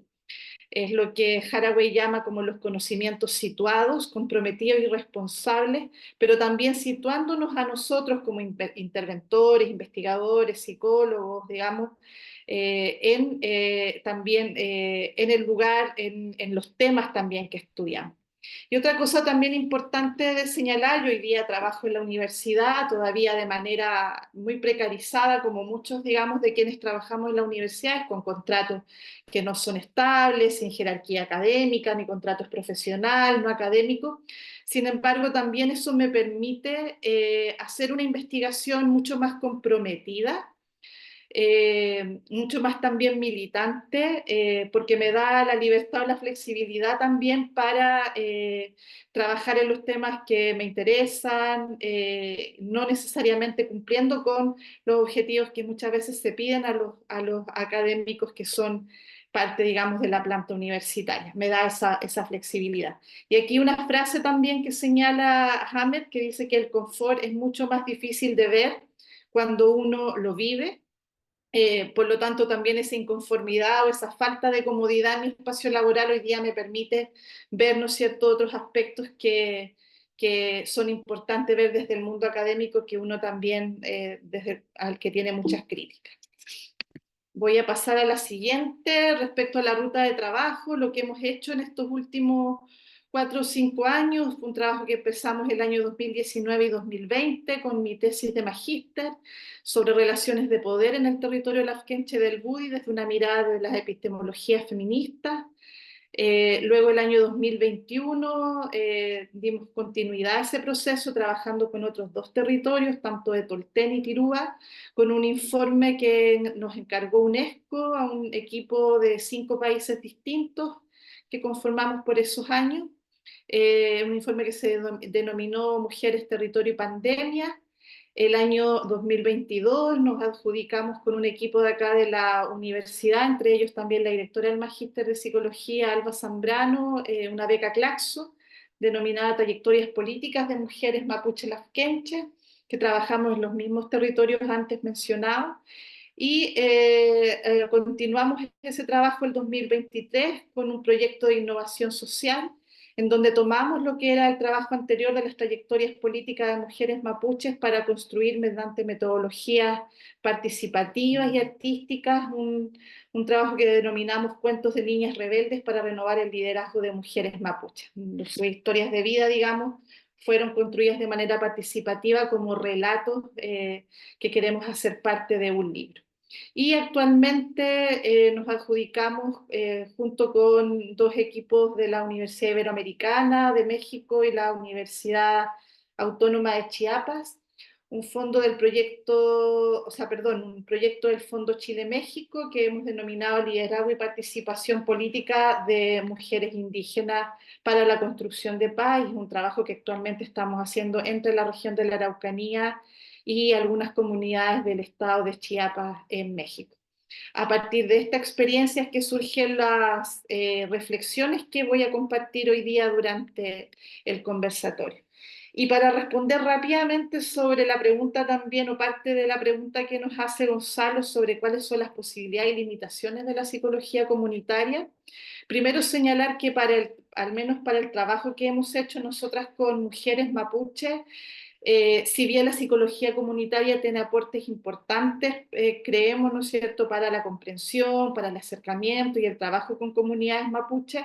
Es lo que Haraway llama como los conocimientos situados, comprometidos y responsables, pero también situándonos a nosotros como interventores, investigadores, psicólogos, digamos, también en el lugar, en los temas también que estudiamos. Y otra cosa también importante de señalar, yo hoy día trabajo en la universidad, todavía de manera muy precarizada, como muchos, digamos, de quienes trabajamos en la universidad, con contratos que no son estables, sin jerarquía académica, ni contratos profesional, no académicos. Sin embargo, también eso me permite hacer una investigación mucho más comprometida, mucho más también militante, porque me da la libertad o la flexibilidad también para trabajar en los temas que me interesan, no necesariamente cumpliendo con los objetivos que muchas veces se piden a los académicos que son parte, digamos, de la planta universitaria. Me da esa flexibilidad. Y aquí una frase también que señala Hamed, que dice que el confort es mucho más difícil de ver cuando uno lo vive. Por lo tanto, también esa inconformidad o esa falta de comodidad en mi espacio laboral hoy día me permite ver, ¿no es cierto?, otros aspectos que son importantes ver desde el mundo académico, que uno también, al que tiene muchas críticas. Voy a pasar a la siguiente, respecto a la ruta de trabajo, lo que hemos hecho en estos últimos 4 o 5 años, un trabajo que empezamos el año 2019 y 2020 con mi tesis de magíster sobre relaciones de poder en el territorio lafkenche del Budi desde una mirada de las epistemologías feministas. Luego el año 2021 dimos continuidad a ese proceso trabajando con otros 2 territorios, tanto de Tolten y Tirúa, con un informe que nos encargó UNESCO a un equipo de 5 países distintos que conformamos por esos años. Un informe que se denominó Mujeres, Territorio y Pandemia. El año 2022 nos adjudicamos con un equipo de acá de la universidad, entre ellos también la directora del Magíster de Psicología, Alba Zambrano, una beca Claxo, denominada Trayectorias Políticas de Mujeres Mapuche Lafkenche, que trabajamos en los mismos territorios antes mencionados. Y continuamos ese trabajo el 2023 con un proyecto de innovación social en donde tomamos lo que era el trabajo anterior de las trayectorias políticas de mujeres mapuches para construir mediante metodologías participativas y artísticas un trabajo que denominamos Cuentos de Niñas Rebeldes para renovar el liderazgo de mujeres mapuches. Sus historias de vida, digamos, fueron construidas de manera participativa como relatos que queremos hacer parte de un libro. Y actualmente nos adjudicamos junto con 2 equipos de la Universidad Iberoamericana de México y la Universidad Autónoma de Chiapas, un proyecto del Fondo Chile-México que hemos denominado Liderazgo y Participación Política de Mujeres Indígenas para la Construcción de Paz. Es un trabajo que actualmente estamos haciendo entre la región de la Araucanía y algunas comunidades del estado de Chiapas en México. A partir de esta experiencia es que surgen las reflexiones que voy a compartir hoy día durante el conversatorio. Y para responder rápidamente sobre la pregunta también, o parte de la pregunta que nos hace Gonzalo sobre cuáles son las posibilidades y limitaciones de la psicología comunitaria, primero señalar que al menos para el trabajo que hemos hecho nosotras con mujeres mapuches, si bien la psicología comunitaria tiene aportes importantes, creemos, ¿no es cierto?, para la comprensión, para el acercamiento y el trabajo con comunidades mapuches,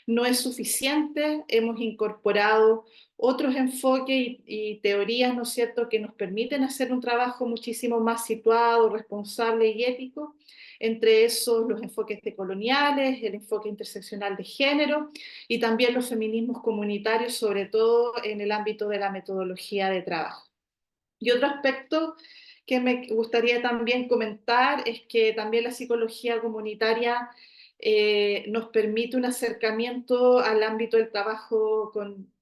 no es suficiente. Hemos incorporado otros enfoques y teorías, ¿no es cierto?, que nos permiten hacer un trabajo muchísimo más situado, responsable y ético, entre esos los enfoques decoloniales, el enfoque interseccional de género y también los feminismos comunitarios, sobre todo en el ámbito de la metodología de trabajo. Y otro aspecto que me gustaría también comentar es que también la psicología comunitaria nos permite un acercamiento al ámbito del trabajo con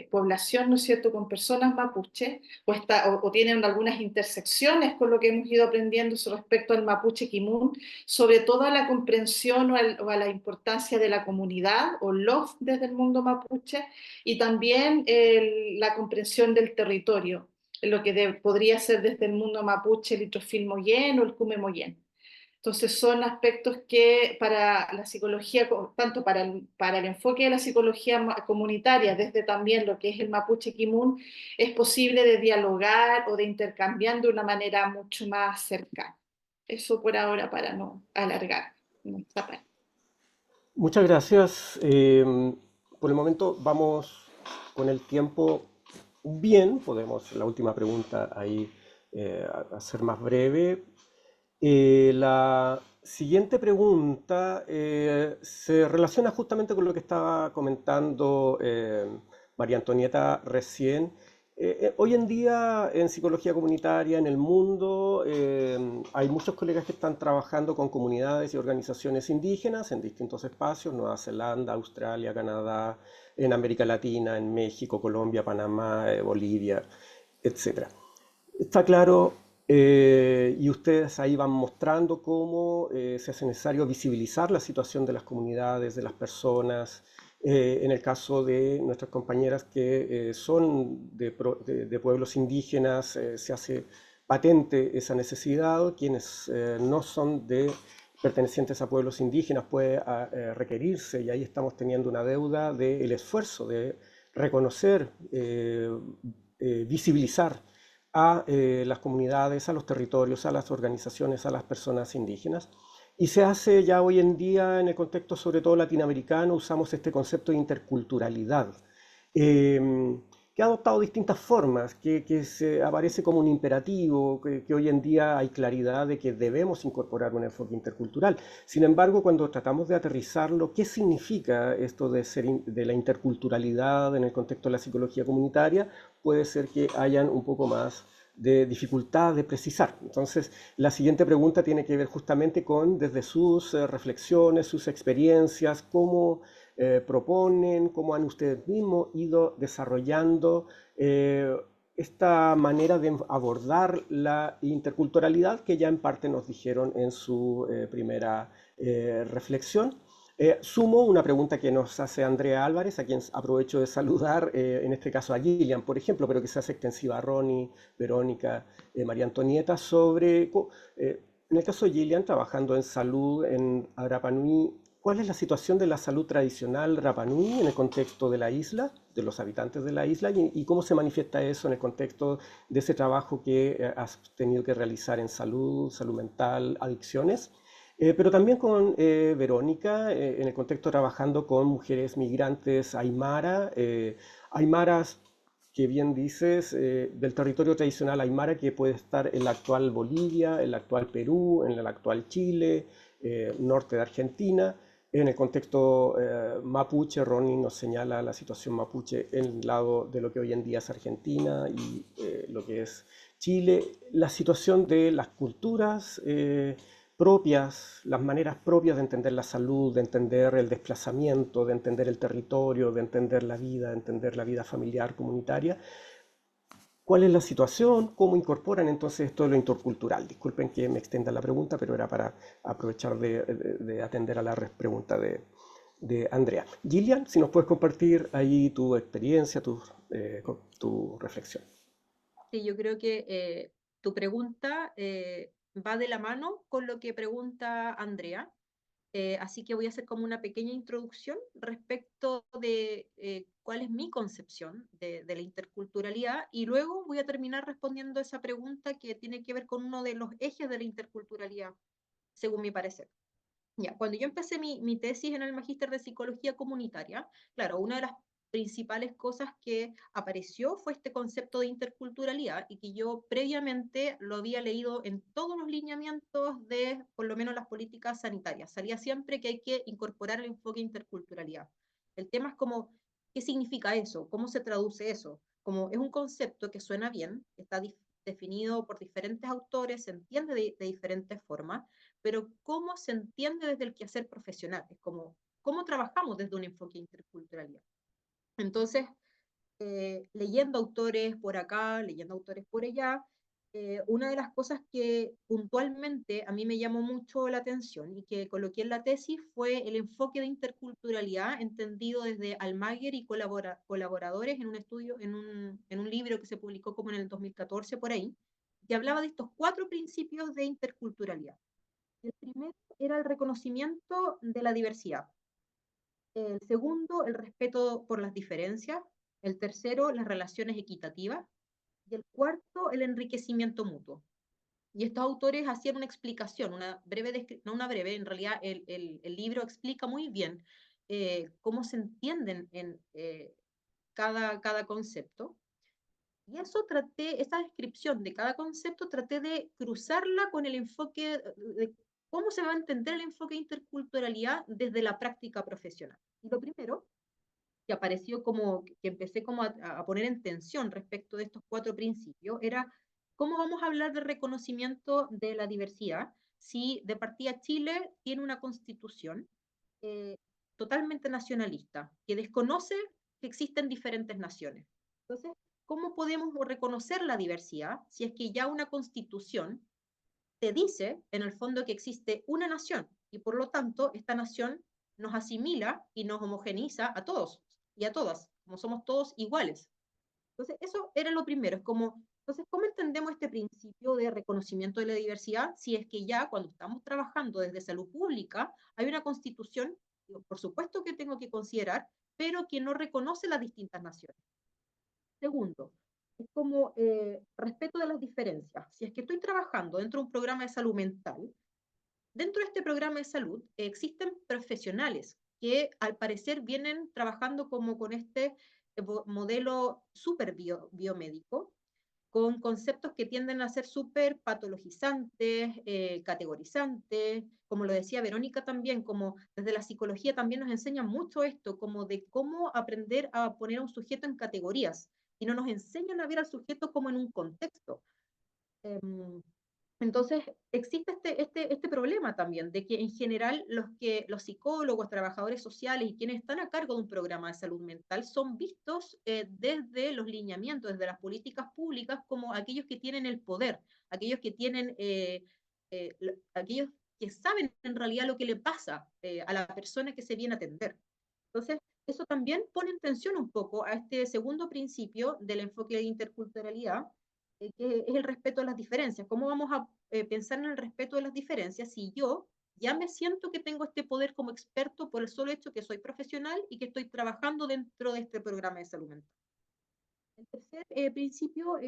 población, ¿no es cierto?, con personas mapuche, o tienen algunas intersecciones con lo que hemos ido aprendiendo respecto al mapuche kimun, sobre todo a la comprensión o a la importancia de la comunidad o LOF desde el mundo mapuche, y también la comprensión del territorio, lo que podría ser desde el mundo mapuche el Litrofil Moyen o el Kume Moyen. Entonces son aspectos que para la psicología, tanto para el enfoque de la psicología comunitaria, desde también lo que es el mapuche kimun, es posible de dialogar o de intercambiar de una manera mucho más cercana. Eso por ahora para no alargar nuestra parte. Muchas gracias. Por el momento vamos con el tiempo bien. Podemos, la última pregunta ahí, hacer más breve. La siguiente pregunta se relaciona justamente con lo que estaba comentando María Antonieta recién. Hoy en día en psicología comunitaria en el mundo hay muchos colegas que están trabajando con comunidades y organizaciones indígenas en distintos espacios, Nueva Zelanda, Australia, Canadá, en América Latina, en México, Colombia, Panamá, Bolivia, etc. Está claro, y ustedes ahí van mostrando cómo se hace necesario visibilizar la situación de las comunidades, de las personas. En el caso de nuestras compañeras que son de pueblos indígenas, se hace patente esa necesidad. Quienes no son pertenecientes a pueblos indígenas puede requerirse, y ahí estamos teniendo una deuda del esfuerzo de reconocer, visibilizar a las comunidades, a los territorios, a las organizaciones, a las personas indígenas. Y se hace ya hoy en día en el contexto sobre todo latinoamericano, usamos este concepto de interculturalidad, que ha adoptado distintas formas, que se aparece como un imperativo, que hoy en día hay claridad de que debemos incorporar un enfoque intercultural. Sin embargo, cuando tratamos de aterrizarlo, ¿qué significa esto de la interculturalidad en el contexto de la psicología comunitaria? Puede ser que hayan un poco más de dificultad de precisar. Entonces, la siguiente pregunta tiene que ver justamente con, desde sus reflexiones, sus experiencias, cómo proponen, cómo han ustedes mismos ido desarrollando esta manera de abordar la interculturalidad que ya en parte nos dijeron en su primera reflexión. Sumo una pregunta que nos hace Andrea Álvarez, a quien aprovecho de saludar, en este caso a Gillian, por ejemplo, pero que se hace extensiva a Ronnie, Verónica, María Antonieta, sobre, en el caso de Gillian, trabajando en salud en Rapa Nui, ¿cuál es la situación de la salud tradicional Rapa Nui en el contexto de la isla, de los habitantes de la isla, y cómo se manifiesta eso en el contexto de ese trabajo que has tenido que realizar en salud, salud mental, adicciones? Pero también con Verónica, en el contexto trabajando con mujeres migrantes aymara, aymaras que bien dices, del territorio tradicional aymara que puede estar en la actual Bolivia, en la actual Perú, en el actual Chile, norte de Argentina. En el contexto mapuche, Ronnie nos señala la situación mapuche en el lado de lo que hoy en día es Argentina y lo que es Chile, la situación de las culturas propias, las maneras propias de entender la salud, de entender el desplazamiento, de entender el territorio, de entender la vida familiar, comunitaria. ¿Cuál es la situación? ¿Cómo incorporan entonces esto de lo intercultural? Disculpen que me extienda la pregunta, pero era para aprovechar de atender a la pregunta de Andrea. Gillian, si nos puedes compartir ahí tu experiencia, tu reflexión. Sí, yo creo que tu pregunta va de la mano con lo que pregunta Andrea. Así que voy a hacer como una pequeña introducción respecto de cuál es mi concepción de la interculturalidad, y luego voy a terminar respondiendo esa pregunta que tiene que ver con uno de los ejes de la interculturalidad, según mi parecer. Ya, cuando yo empecé mi tesis en el Magíster de Psicología Comunitaria, claro, una de las principales cosas que apareció fue este concepto de interculturalidad, y que yo previamente lo había leído en todos los lineamientos de, por lo menos, las políticas sanitarias. Salía siempre que hay que incorporar el enfoque interculturalidad. El tema es como, ¿qué significa eso? ¿Cómo se traduce eso? Como es un concepto que suena bien, está definido por diferentes autores, se entiende de diferentes formas, pero cómo se entiende desde el quehacer profesional, es como cómo trabajamos desde un enfoque de interculturalidad. Entonces, leyendo autores por acá, leyendo autores por allá, una de las cosas que puntualmente a mí me llamó mucho la atención y que coloqué en la tesis fue el enfoque de interculturalidad entendido desde Almaguer y colaboradores en un estudio, en un libro que se publicó como en el 2014 por ahí, que hablaba de estos 4 principios de interculturalidad. El primero era el reconocimiento de la diversidad. El segundo, el respeto por las diferencias. El tercero, las relaciones equitativas. Y el cuarto, el enriquecimiento mutuo. Y estos autores hacían una explicación, una breve, no una breve, en realidad el libro explica muy bien cómo se entienden en cada concepto. Y eso traté, esa descripción de cada concepto, traté de cruzarla con el enfoque de cómo se va a entender el enfoque de interculturalidad desde la práctica profesional. Y lo primero que apareció como, que empecé como a poner en tensión respecto de estos 4 principios, era cómo vamos a hablar de reconocimiento de la diversidad si de partida Chile tiene una constitución eh, totalmente nacionalista, que desconoce que existen diferentes naciones. Entonces, ¿cómo podemos reconocer la diversidad si es que ya una constitución te dice, en el fondo, que existe una nación y por lo tanto esta nación nos asimila y nos homogeniza a todos y a todas, como somos todos iguales? Entonces, eso era lo primero, es como, entonces, ¿cómo entendemos este principio de reconocimiento de la diversidad si es que ya cuando estamos trabajando desde salud pública hay una constitución, por supuesto que tengo que considerar, pero que no reconoce las distintas naciones? Segundo, es como respeto de las diferencias. Si es que estoy trabajando dentro de un programa de salud mental, dentro de este programa de salud existen profesionales que al parecer vienen trabajando como con este modelo súper biomédico, con conceptos que tienden a ser súper patologizantes, categorizantes, como lo decía Verónica también, como desde la psicología también nos enseñan mucho esto, como de cómo aprender a poner a un sujeto en categorías, y no nos enseñan a ver al sujeto como en un contexto. Um, entonces, existe este problema también, de que en general los psicólogos, trabajadores sociales y quienes están a cargo de un programa de salud mental son vistos desde los lineamientos, desde las políticas públicas, como aquellos que tienen el poder, aquellos que tienen, aquellos que saben en realidad lo que le pasa a la persona que se viene a atender. Entonces, eso también pone en tensión un poco a este segundo principio del enfoque de interculturalidad, que es el respeto a las diferencias. ¿Cómo vamos a pensar en el respeto de las diferencias si yo ya me siento que tengo este poder como experto por el solo hecho que soy profesional y que estoy trabajando dentro de este programa de salud mental? El tercer principio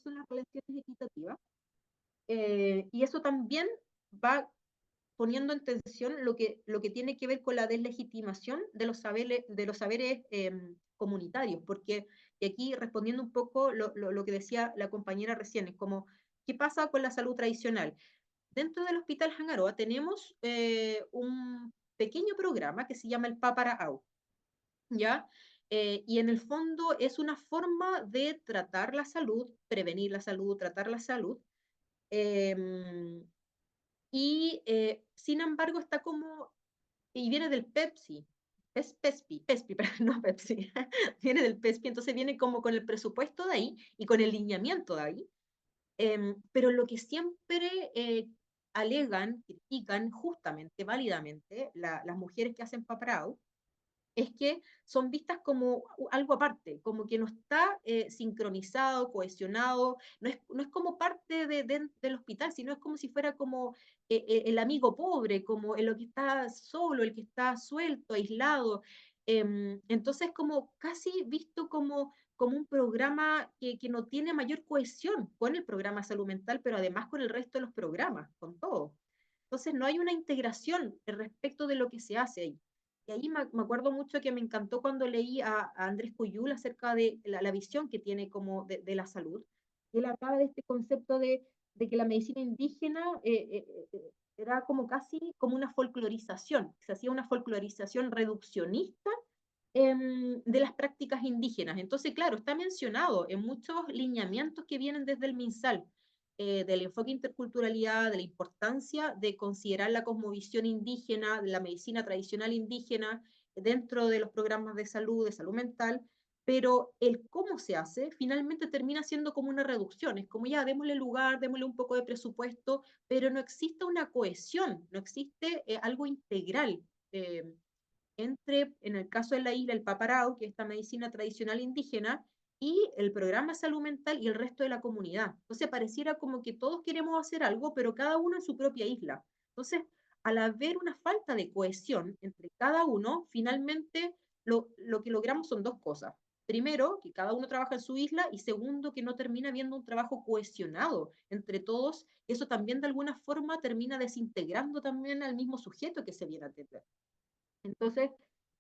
son las relaciones equitativas, y eso también va poniendo en tensión lo que tiene que ver con la deslegitimación de los saberes comunitarios, porque y aquí respondiendo un poco lo que decía la compañera recién, es como, ¿qué pasa con la salud tradicional? Dentro del Hospital Hangaroa tenemos un pequeño programa que se llama el Paparaau, ¿ya? Y en el fondo es una forma de tratar la salud, prevenir la salud, tratar la salud, eh, y sin embargo está como, y viene del Pepsi, es Pespi, pero no Pepsi, viene del Pespi, entonces viene como con el presupuesto de ahí y con el lineamiento de ahí, pero lo que siempre alegan, critican justamente, válidamente, las mujeres que hacen paparao, es que son vistas como algo aparte, como que no está sincronizado, cohesionado, no es como parte del hospital, sino es como si fuera como el amigo pobre, como el que está solo, el que está suelto, aislado. Entonces, como casi visto como un programa que no tiene mayor cohesión con el programa de salud mental, pero además con el resto de los programas, con todo. Entonces, no hay una integración respecto de lo que se hace ahí. Y ahí me acuerdo mucho que me encantó cuando leí a Andrés Cuyul acerca de la visión que tiene como de la salud. Y él hablaba de este concepto de que la medicina indígena era como casi como una folclorización, se hacía una folclorización reduccionista de las prácticas indígenas. Entonces, claro, está mencionado en muchos lineamientos que vienen desde el MinSal, del enfoque interculturalidad, de la importancia de considerar la cosmovisión indígena, de la medicina tradicional indígena, dentro de los programas de salud mental, pero el cómo se hace finalmente termina siendo como una reducción, es como ya, démosle lugar, démosle un poco de presupuesto, pero no existe una cohesión, no existe algo integral. Entre, en el caso de la isla, el paparao, que es esta medicina tradicional indígena, y el programa de salud mental y el resto de la comunidad. Entonces pareciera como que todos queremos hacer algo, pero cada uno en su propia isla. Entonces, al haber una falta de cohesión entre cada uno, finalmente lo que logramos son dos cosas. Primero, que cada uno trabaja en su isla, y segundo, que no termina habiendo un trabajo cohesionado entre todos. Eso también de alguna forma termina desintegrando también al mismo sujeto que se viene a atender. Entonces,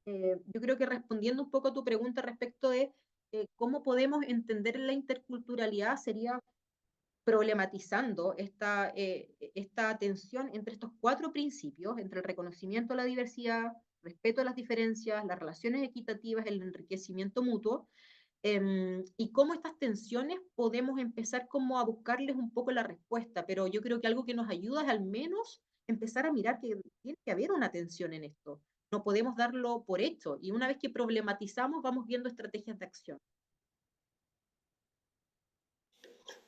yo creo que respondiendo un poco a tu pregunta respecto de cómo podemos entender la interculturalidad, sería problematizando esta tensión entre estos cuatro principios, entre el reconocimiento de la diversidad, respeto a las diferencias, las relaciones equitativas, el enriquecimiento mutuo, y cómo estas tensiones podemos empezar como a buscarles un poco la respuesta, pero yo creo que algo que nos ayuda es al menos empezar a mirar que tiene que haber una tensión en esto. No podemos darlo por hecho, y una vez que problematizamos vamos viendo estrategias de acción.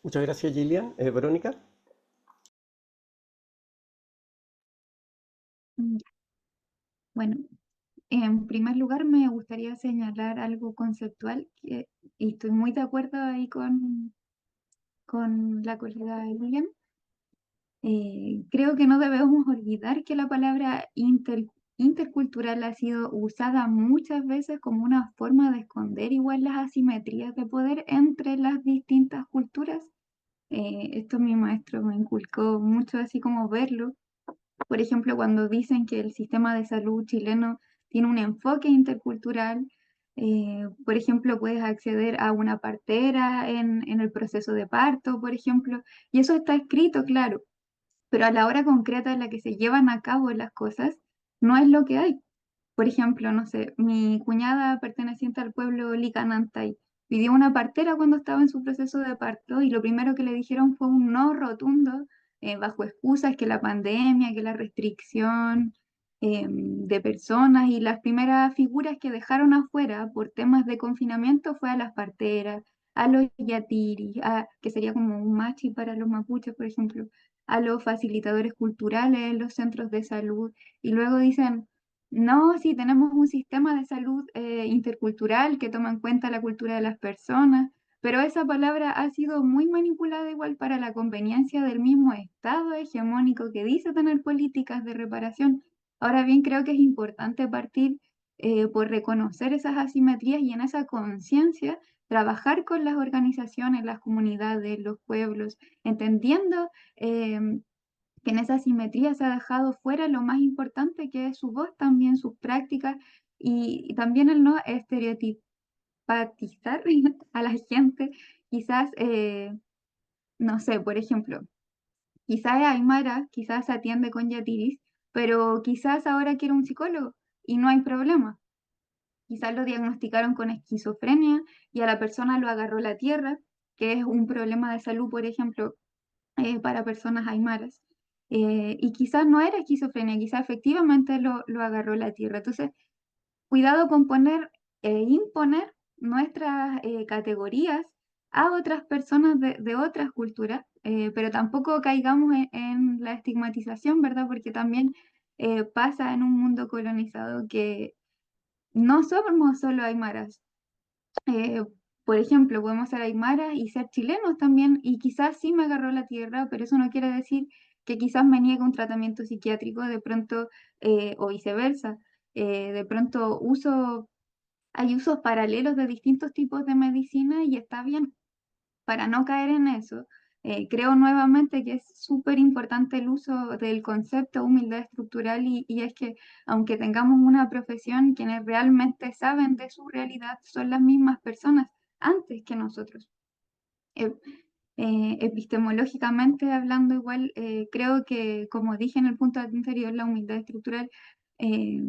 Muchas gracias, Gillian. Verónica. Mm, Bueno, en primer lugar me gustaría señalar algo conceptual y estoy muy de acuerdo ahí con la colega Lilian. Creo que no debemos olvidar que la palabra intercultural ha sido usada muchas veces como una forma de esconder igual las asimetrías de poder entre las distintas culturas. Esto mi maestro me inculcó mucho, así como verlo. Por ejemplo, cuando dicen que el sistema de salud chileno tiene un enfoque intercultural, por ejemplo, puedes acceder a una partera en el proceso de parto, por ejemplo, y eso está escrito, claro, pero a la hora concreta en la que se llevan a cabo las cosas, no es lo que hay. Por ejemplo, no sé, mi cuñada perteneciente al pueblo Licanantay pidió una partera cuando estaba en su proceso de parto y lo primero que le dijeron fue un no rotundo, bajo excusas que la pandemia, que la restricción de personas, y las primeras figuras que dejaron afuera por temas de confinamiento fue a las parteras, a los yatiris, que sería como un machi para los mapuches, por ejemplo, a los facilitadores culturales en los centros de salud, y luego dicen, no, sí, tenemos un sistema de salud intercultural que toma en cuenta la cultura de las personas, pero esa palabra ha sido muy manipulada igual para la conveniencia del mismo Estado hegemónico que dice tener políticas de reparación. Ahora bien, creo que es importante partir por reconocer esas asimetrías y en esa conciencia trabajar con las organizaciones, las comunidades, los pueblos, entendiendo que en esa asimetría se ha dejado fuera lo más importante, que es su voz también, sus prácticas y también el no estereotipatizar a la gente. Quizás, no sé, por ejemplo, quizás es Aymara, quizás se atiende con Yatiris, pero quizás ahora quiere un psicólogo y no hay problema. Quizás lo diagnosticaron con esquizofrenia y a la persona lo agarró la tierra, que es un problema de salud, por ejemplo, para personas aymaras. Y quizás no era esquizofrenia, quizás efectivamente lo agarró la tierra. Entonces, cuidado con poner e imponer nuestras categorías a otras personas de otras culturas, pero tampoco caigamos en la estigmatización, ¿verdad? Porque también pasa en un mundo colonizado que no somos solo aymaras. Eh, por ejemplo, podemos ser aymaras y ser chilenos también, y quizás sí me agarró la tierra, pero eso no quiere decir que quizás me niegue un tratamiento psiquiátrico de pronto, o viceversa. De pronto hay usos paralelos de distintos tipos de medicina y está bien. Para no caer en eso, creo nuevamente que es súper importante el uso del concepto humildad estructural y es que aunque tengamos una profesión, quienes realmente saben de su realidad son las mismas personas antes que nosotros. Eh, Epistemológicamente hablando igual, creo que como dije en el punto anterior, la humildad estructural eh,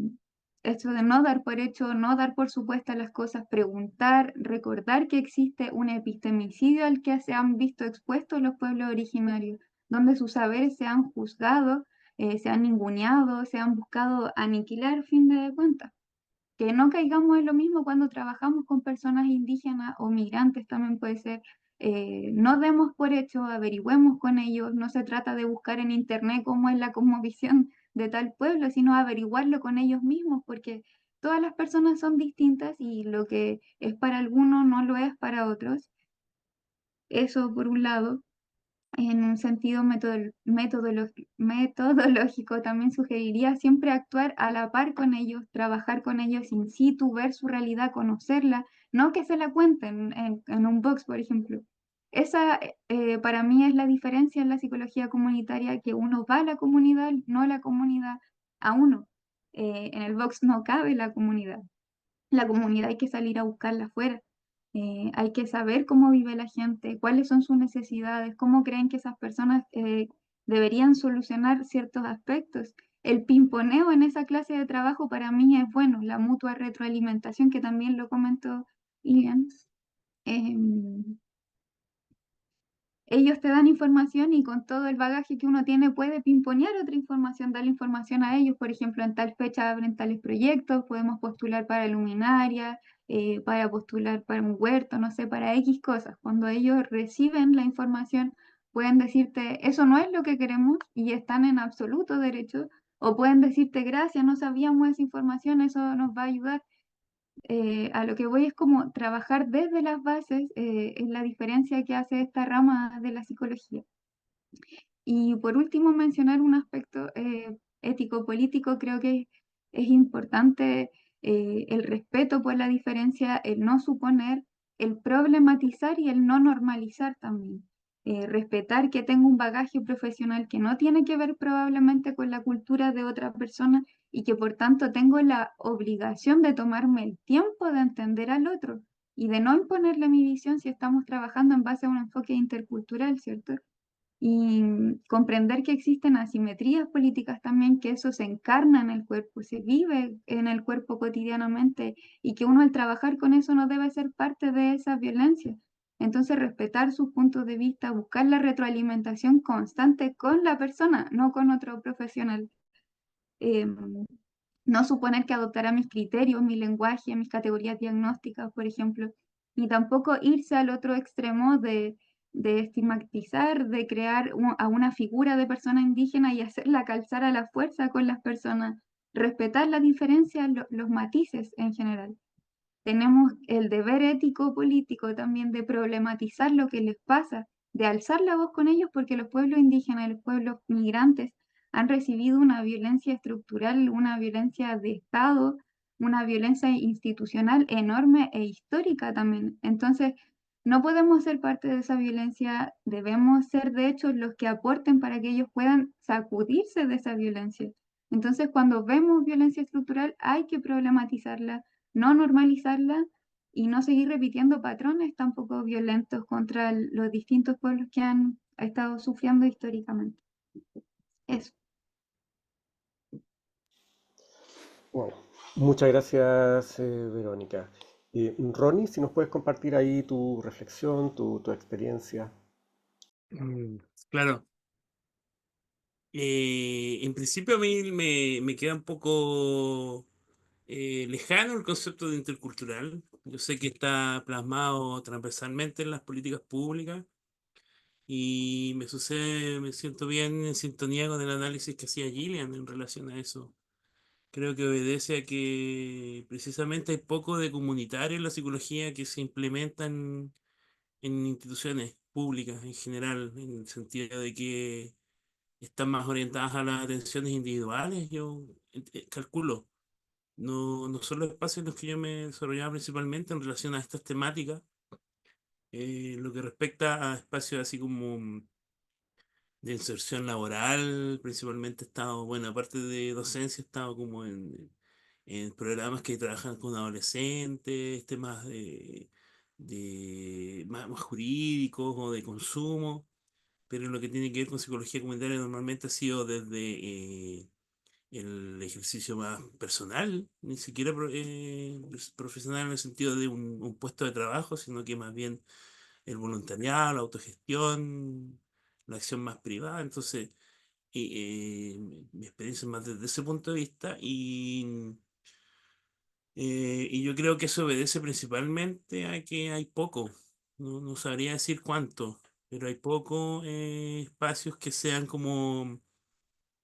esto de no dar por hecho, no dar por supuestas las cosas, preguntar, recordar que existe un epistemicidio al que se han visto expuestos los pueblos originarios, donde sus saberes se han juzgado, se han ninguneado, se han buscado aniquilar, fin de cuentas. Que no caigamos en lo mismo cuando trabajamos con personas indígenas o migrantes también puede ser. No demos por hecho, averigüemos con ellos. No se trata de buscar en internet cómo es la cosmovisión de tal pueblo, sino averiguarlo con ellos mismos, porque todas las personas son distintas y lo que es para algunos no lo es para otros. Eso por un lado. En un sentido metodológico, también sugeriría siempre actuar a la par con ellos, trabajar con ellos in situ, ver su realidad, conocerla, no que se la cuenten en un box, por ejemplo. Esa para mí es la diferencia en la psicología comunitaria, que uno va a la comunidad, no la comunidad a uno. En el box no cabe la comunidad hay que salir a buscarla afuera. Hay que saber cómo vive la gente, cuáles son sus necesidades, cómo creen que esas personas deberían solucionar ciertos aspectos. El pimponeo en esa clase de trabajo para mí es bueno, la mutua retroalimentación, que también lo comentó Ilian. Em, Ellos te dan información y con todo el bagaje que uno tiene puede pimponear otra información, darle información a ellos. Por ejemplo, en tal fecha abren tales proyectos, podemos postular para luminaria, para postular para un huerto, no sé, para X cosas. Cuando ellos reciben la información, pueden decirte, eso no es lo que queremos y están en absoluto derecho. O pueden decirte, gracias, no sabíamos esa información, eso nos va a ayudar. A lo que voy es como trabajar desde las bases, es la diferencia que hace esta rama de la psicología. Y por último, mencionar un aspecto ético-político, creo que es importante el respeto por la diferencia, el no suponer, el problematizar y el no normalizar también. Respetar que tengo un bagaje profesional que no tiene que ver probablemente con la cultura de otra persona y que por tanto tengo la obligación de tomarme el tiempo de entender al otro y de no imponerle mi visión si estamos trabajando en base a un enfoque intercultural, ¿cierto? Y comprender que existen asimetrías políticas también, que eso se encarna en el cuerpo, se vive en el cuerpo cotidianamente y que uno al trabajar con eso no debe ser parte de esa violencia. Entonces, respetar sus puntos de vista, buscar la retroalimentación constante con la persona, no con otro profesional. Em, no suponer que adoptará mis criterios, mi lenguaje, mis categorías diagnósticas, por ejemplo, ni tampoco irse al otro extremo de estigmatizar, de crear a una figura de persona indígena y hacerla calzar a la fuerza con las personas, respetar las diferencias, los matices en general. Tenemos el deber ético político también de problematizar lo que les pasa, de alzar la voz con ellos porque los pueblos indígenas y los pueblos migrantes han recibido una violencia estructural, una violencia de Estado, una violencia institucional enorme e histórica también. Entonces, no podemos ser parte de esa violencia, debemos ser de hecho los que aporten para que ellos puedan sacudirse de esa violencia. Entonces, cuando vemos violencia estructural, hay que problematizarla, no normalizarla y no seguir repitiendo patrones tampoco violentos contra los distintos pueblos que han estado sufriendo históricamente. Eso. Wow. Muchas gracias, Verónica. Ronnie, si nos puedes compartir ahí tu reflexión, tu experiencia. Claro. En principio a mí me queda un poco lejano el concepto de intercultural. Yo sé que está plasmado transversalmente en las políticas públicas y me siento bien en sintonía con el análisis que hacía Gillian en relación a eso. Creo que obedece a que precisamente hay poco de comunitario en la psicología que se implementa en instituciones públicas en general, en el sentido de que están más orientadas a las atenciones individuales, yo calculo. No son los espacios en los que yo me desarrollaba principalmente en relación a estas temáticas. Lo que respecta a espacios así como de inserción laboral, principalmente he estado, bueno, aparte de docencia, he estado como en programas que trabajan con adolescentes, temas más jurídicos o de consumo, pero en lo que tiene que ver con psicología comunitaria normalmente ha sido desde el ejercicio más personal, ni siquiera profesional en el sentido de un puesto de trabajo, sino que más bien el voluntariado, la autogestión, la acción más privada. Entonces, mi experiencia es más desde ese punto de vista y yo creo que eso obedece principalmente a que hay poco, no sabría decir cuánto, pero hay pocos espacios que sean como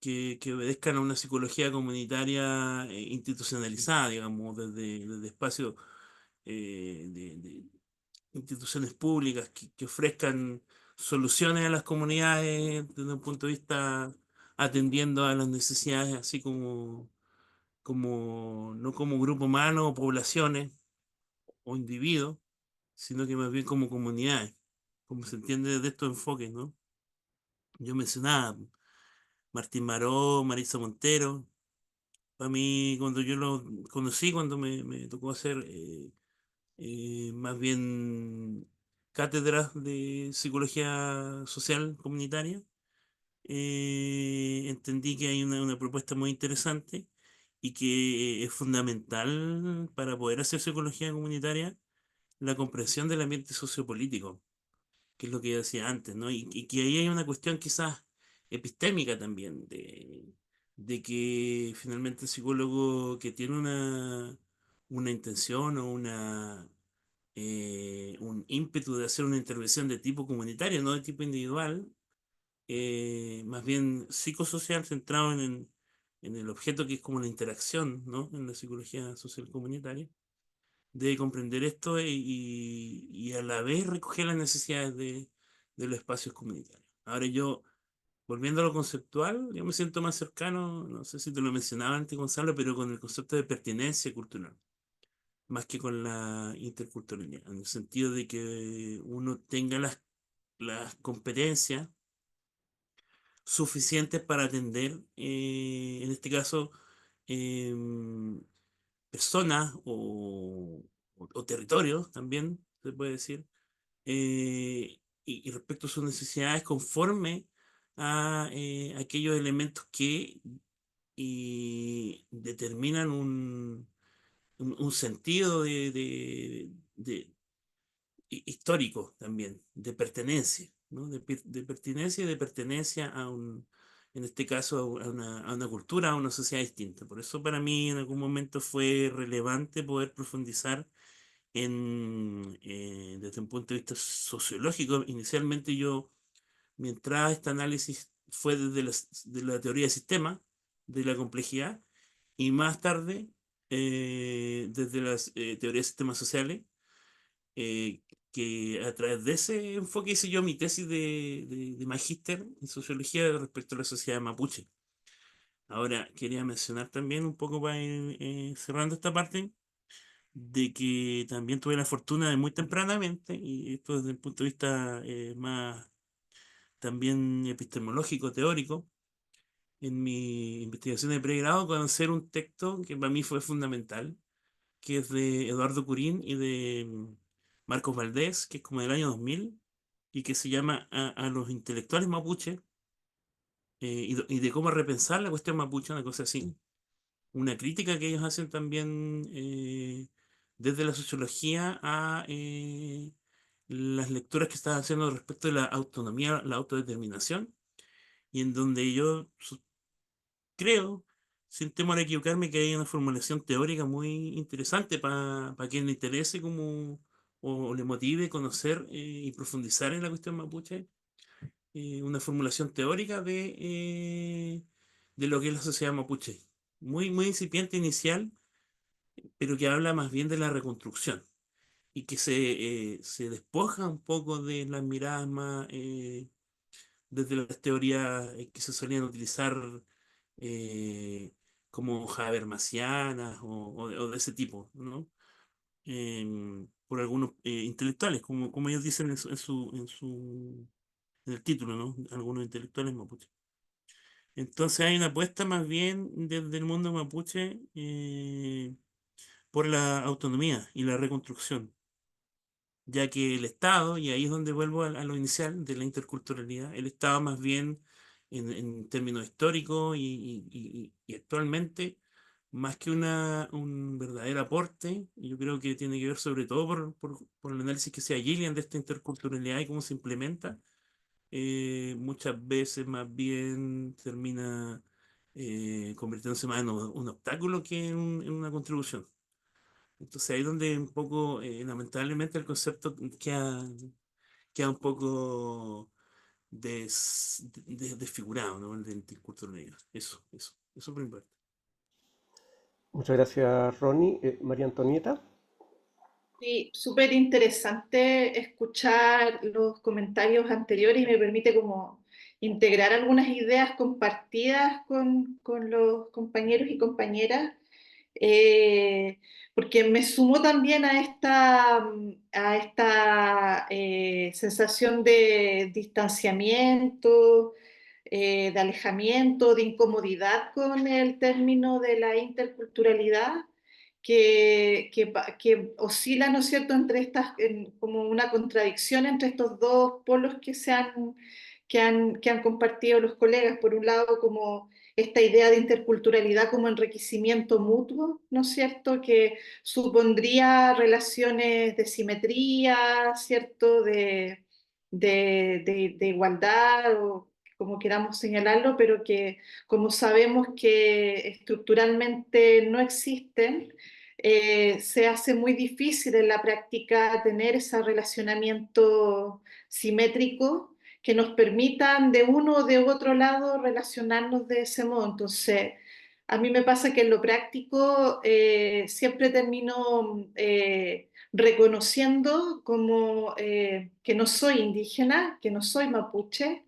que obedezcan a una psicología comunitaria institucionalizada, digamos, desde espacios de instituciones públicas que ofrezcan soluciones a las comunidades desde un punto de vista atendiendo a las necesidades, así como no como grupo humano o poblaciones o individuos, sino que más bien como comunidades, como se entiende desde estos enfoques, ¿no? Yo mencionaba Martín Maró, Marisa Montero. Para mí, cuando yo lo conocí, cuando me tocó hacer más bien cátedras de psicología social comunitaria, entendí que hay una propuesta muy interesante y que es fundamental para poder hacer psicología comunitaria la comprensión del ambiente sociopolítico, que es lo que yo decía antes, ¿no? Y que ahí hay una cuestión quizás epistémica también, de que finalmente el psicólogo que tiene una intención o un ímpetu de hacer una intervención de tipo comunitario, no de tipo individual, más bien psicosocial, centrado en el objeto que es como la interacción, ¿no? En la psicología social comunitaria, debe comprender esto y a la vez recoger las necesidades de los espacios comunitarios. Ahora yo, volviendo a lo conceptual, yo me siento más cercano, no sé si te lo mencionaba antes, Gonzalo, pero con el concepto de pertinencia cultural, más que con la interculturalidad, en el sentido de que uno tenga las competencias suficientes para atender, en este caso, em, personas o territorios también, se puede decir, y respecto a sus necesidades conforme a aquellos elementos que determinan un sentido histórico también, de pertenencia, ¿no? De pertenencia y de pertenencia en este caso, a una cultura, a una sociedad distinta. Por eso para mí en algún momento fue relevante poder profundizar desde un punto de vista sociológico. Inicialmente mi entrada a este análisis fue desde de la teoría de sistema, de la complejidad, y más tarde desde las teorías de sistemas sociales, eh, que a través de ese enfoque hice yo mi tesis de magíster en sociología respecto a la sociedad mapuche. Ahora, quería mencionar también un poco para ir cerrando esta parte, de que también tuve la fortuna de muy tempranamente, y esto desde el punto de vista más también epistemológico, teórico, en mi investigación de pregrado, conocer un texto que para mí fue fundamental, que es de Eduardo Curín y de Marcos Valdés, que es como del año 2000, y que se llama a los intelectuales mapuche, y de cómo repensar la cuestión mapuche, una cosa así. Una crítica que ellos hacen también desde la sociología a las lecturas que están haciendo respecto de la autonomía, la autodeterminación, y en donde yo creo, sin temor a equivocarme, que hay una formulación teórica muy interesante para quien le interese como, o le motive conocer y profundizar en la cuestión mapuche, una formulación teórica de lo que es la sociedad mapuche. Muy, muy incipiente inicial, pero que habla más bien de la reconstrucción y que se despoja un poco de las miradas más desde las teorías que se solían utilizar eh, como habermasianas o de ese tipo, ¿no? Por algunos intelectuales, como ellos dicen en el título, ¿no? Algunos intelectuales mapuche. Entonces hay una apuesta más bien desde el mundo mapuche por la autonomía y la reconstrucción, ya que el Estado, y ahí es donde vuelvo a lo inicial de la interculturalidad, el Estado más bien en términos históricos y actualmente, más que un verdadero aporte, yo creo que tiene que ver sobre todo por el análisis que sea Gillian de esta interculturalidad y cómo se implementa. Muchas veces más bien termina convirtiéndose más en un obstáculo que en una contribución. Entonces ahí es donde un poco, lamentablemente, el concepto queda un poco desfigurado, ¿no? El de interculturalidad. Eso por mi parte. Muchas gracias, Ronnie. María Antonieta. Sí, súper interesante escuchar los comentarios anteriores y me permite como integrar algunas ideas compartidas con los compañeros y compañeras, porque me sumó también a esta sensación de distanciamiento, de alejamiento, de incomodidad con el término de la interculturalidad que oscila, ¿no es cierto?, entre como una contradicción entre estos dos polos que han compartido los colegas. Por un lado, como esta idea de interculturalidad como enriquecimiento mutuo, ¿no es cierto?, que supondría relaciones de simetría, ¿cierto?, de igualdad o como queramos señalarlo, pero que como sabemos que estructuralmente no existen, se hace muy difícil en la práctica tener ese relacionamiento simétrico que nos permitan de uno o de otro lado relacionarnos de ese modo. Entonces, a mí me pasa que en lo práctico siempre termino reconociendo como que no soy indígena, que no soy mapuche,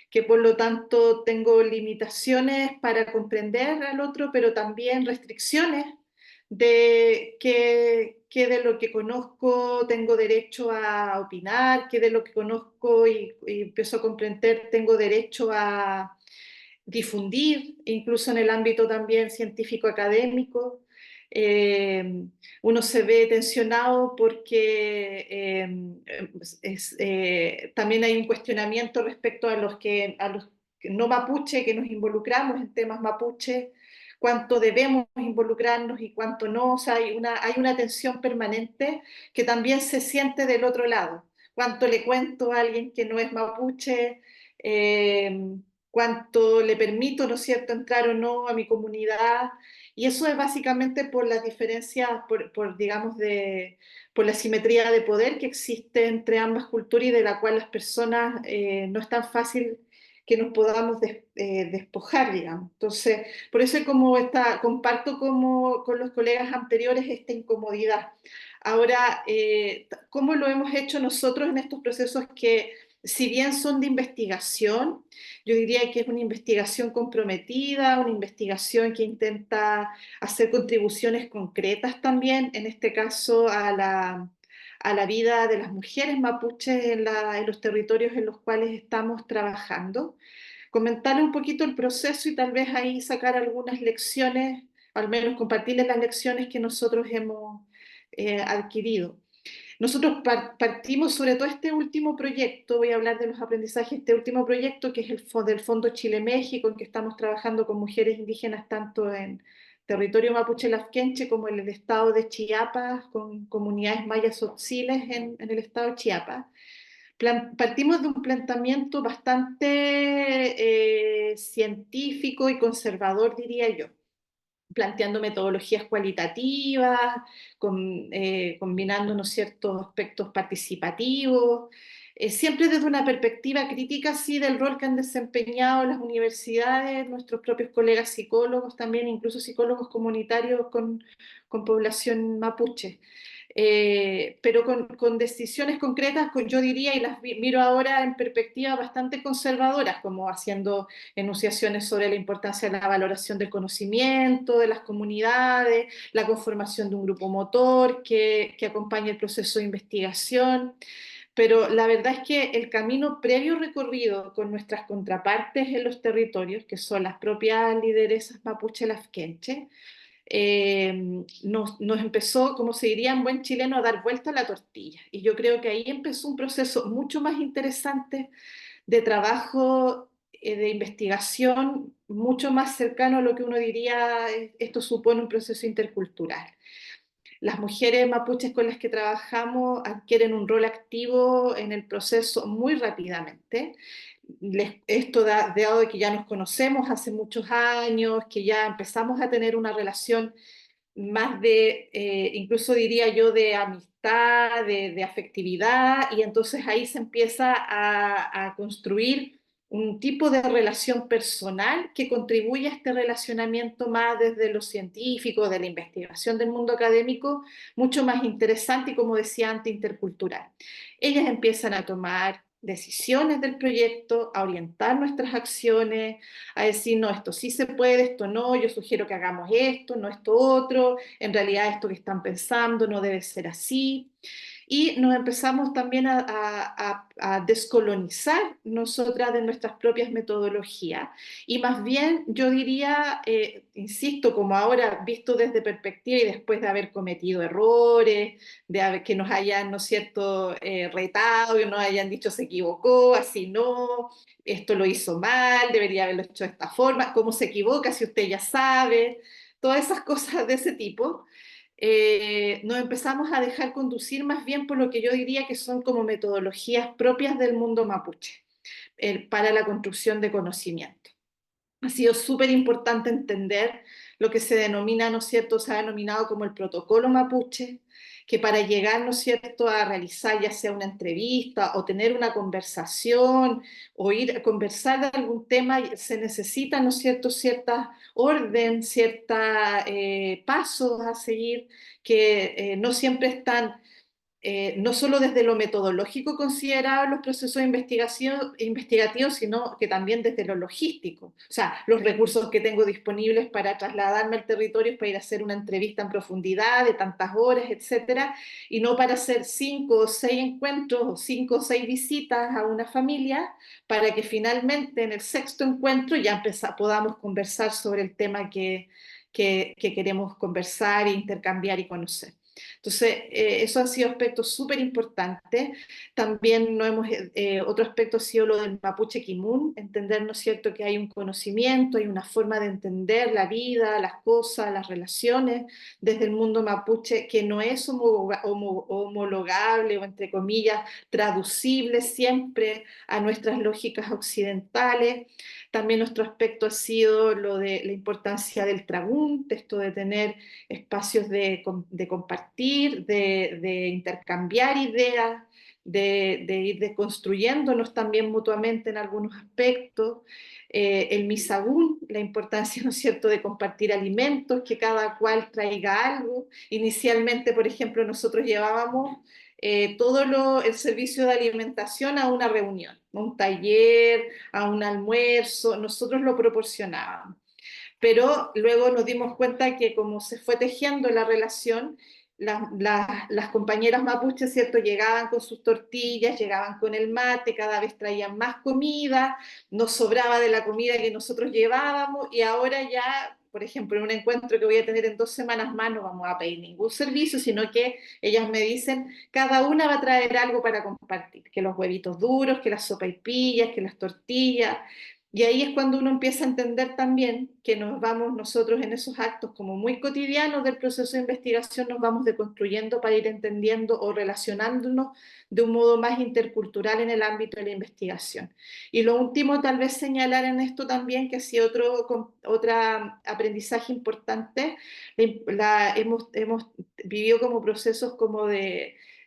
que por lo tanto tengo limitaciones para comprender al otro, pero también restricciones de que de lo que conozco tengo derecho a opinar, que de lo que conozco y empiezo a comprender tengo derecho a difundir, incluso en el ámbito también científico-académico. Eh, Uno se ve tensionado porque también hay un cuestionamiento respecto a los no mapuche que nos involucramos en temas mapuche, cuánto debemos involucrarnos y cuánto no. O sea, hay una tensión permanente que también se siente del otro lado. Cuánto le cuento a alguien que no es mapuche, eh, cuánto le permito, ¿no es cierto?, entrar o no a mi comunidad. Y eso es básicamente por las diferencias, digamos, por la simetría de poder que existe entre ambas culturas y de la cual las personas no es tan fácil que nos podamos despojar, digamos. Entonces, por eso comparto con los colegas anteriores esta incomodidad. Ahora, ¿cómo lo hemos hecho nosotros en estos procesos que, si bien son de investigación, yo diría que es una investigación comprometida, una investigación que intenta hacer contribuciones concretas también, en este caso a la vida de las mujeres mapuches en los territorios en los cuales estamos trabajando? Comentarle un poquito el proceso y tal vez ahí sacar algunas lecciones, al menos compartirles las lecciones que nosotros hemos adquirido. Nosotros partimos sobre todo este último proyecto, voy a hablar de los aprendizajes, este último proyecto que es del Fondo Chile-México, en que estamos trabajando con mujeres indígenas tanto en territorio mapuche lafkenche como en el estado de Chiapas, con comunidades mayas tzotziles en el estado de Chiapas. Partimos de un planteamiento bastante científico y conservador, diría yo, planteando metodologías cualitativas, combinando, ¿no es cierto?, aspectos participativos, siempre desde una perspectiva crítica, sí, del rol que han desempeñado las universidades, nuestros propios colegas psicólogos también, incluso psicólogos comunitarios con población mapuche. Pero con decisiones concretas, yo diría, y las miro ahora en perspectiva bastante conservadoras, como haciendo enunciaciones sobre la importancia de la valoración del conocimiento, de las comunidades, la conformación de un grupo motor que acompañe el proceso de investigación. Pero la verdad es que el camino previo recorrido con nuestras contrapartes en los territorios, que son las propias lideresas mapuche lafkenche, nos empezó, como se diría en buen chileno, a dar vuelta a la tortilla. Y yo creo que ahí empezó un proceso mucho más interesante de trabajo de investigación mucho más cercano a lo que uno diría, esto supone un proceso intercultural. Las mujeres mapuches con las que trabajamos adquieren un rol activo en el proceso muy rápidamente. Esto dado de que ya nos conocemos hace muchos años, que ya empezamos a tener una relación más de, incluso diría yo, de amistad, de afectividad, y entonces ahí se empieza a construir un tipo de relación personal que contribuye a este relacionamiento más desde lo científico, de la investigación del mundo académico, mucho más interesante y, como decía antes, intercultural. Ellas empiezan a tomar decisiones del proyecto, a orientar nuestras acciones, a decir, no, esto sí se puede, esto no, yo sugiero que hagamos esto, no esto otro, en realidad esto que están pensando no debe ser así. Y nos empezamos también a descolonizar nosotras de nuestras propias metodologías. Y más bien yo diría, insisto, como ahora visto desde perspectiva y después de haber cometido errores, que nos hayan, ¿no es cierto?, retado y nos hayan dicho se equivocó, así no, esto lo hizo mal, debería haberlo hecho de esta forma, cómo se equivoca si usted ya sabe, todas esas cosas de ese tipo. Nos empezamos a dejar conducir más bien por lo que yo diría que son como metodologías propias del mundo mapuche, para la construcción de conocimiento. Ha sido súper importante entender lo que se denomina, ¿no es cierto?, se ha denominado como el protocolo mapuche, que para llegar, ¿no es cierto?, a realizar ya sea una entrevista o tener una conversación o ir a conversar de algún tema, se necesita, ¿no es cierto?, cierta orden, ciertos pasos a seguir que no siempre están no solo desde lo metodológico considerados los procesos de investigación, investigativos, sino que también desde lo logístico. O sea, los recursos que tengo disponibles para trasladarme al territorio para ir a hacer una entrevista en profundidad de tantas horas, etcétera, y no para hacer 5 o 6 encuentros o 5 o 6 visitas a una familia, para que finalmente en el sexto encuentro ya podamos conversar sobre el tema que queremos conversar, intercambiar y conocer. Entonces, eso han sido aspectos súper importantes. También no hemos, otro aspecto ha sido lo del mapuche kimun, entender, ¿no es cierto?, que hay un conocimiento, hay una forma de entender la vida, las cosas, las relaciones desde el mundo mapuche que no es homologable o, entre comillas, traducible siempre a nuestras lógicas occidentales. También nuestro aspecto ha sido lo de la importancia del tragunt, esto de tener espacios de compartir, de intercambiar ideas, de ir deconstruyéndonos también mutuamente en algunos aspectos. El misagún, la importancia, ¿no es cierto?, de compartir alimentos, que cada cual traiga algo. Inicialmente, por ejemplo, nosotros llevábamos el servicio de alimentación a una reunión, a un taller, a un almuerzo, nosotros lo proporcionábamos. Pero luego nos dimos cuenta que como se fue tejiendo la relación, las compañeras mapuches, ¿cierto?, llegaban con sus tortillas, llegaban con el mate, cada vez traían más comida, nos sobraba de la comida que nosotros llevábamos, y ahora ya, por ejemplo, en un encuentro que voy a tener en 2 semanas más, no vamos a pedir ningún servicio, sino que ellas me dicen, cada una va a traer algo para compartir, que los huevitos duros, que las sopaipillas, que las tortillas. Y ahí es cuando uno empieza a entender también que nos vamos nosotros en esos actos como muy cotidianos del proceso de investigación, nos vamos deconstruyendo para ir entendiendo o relacionándonos de un modo más intercultural en el ámbito de la investigación. Y lo último, tal vez señalar en esto también, que ha sido otro aprendizaje importante, hemos vivido como procesos como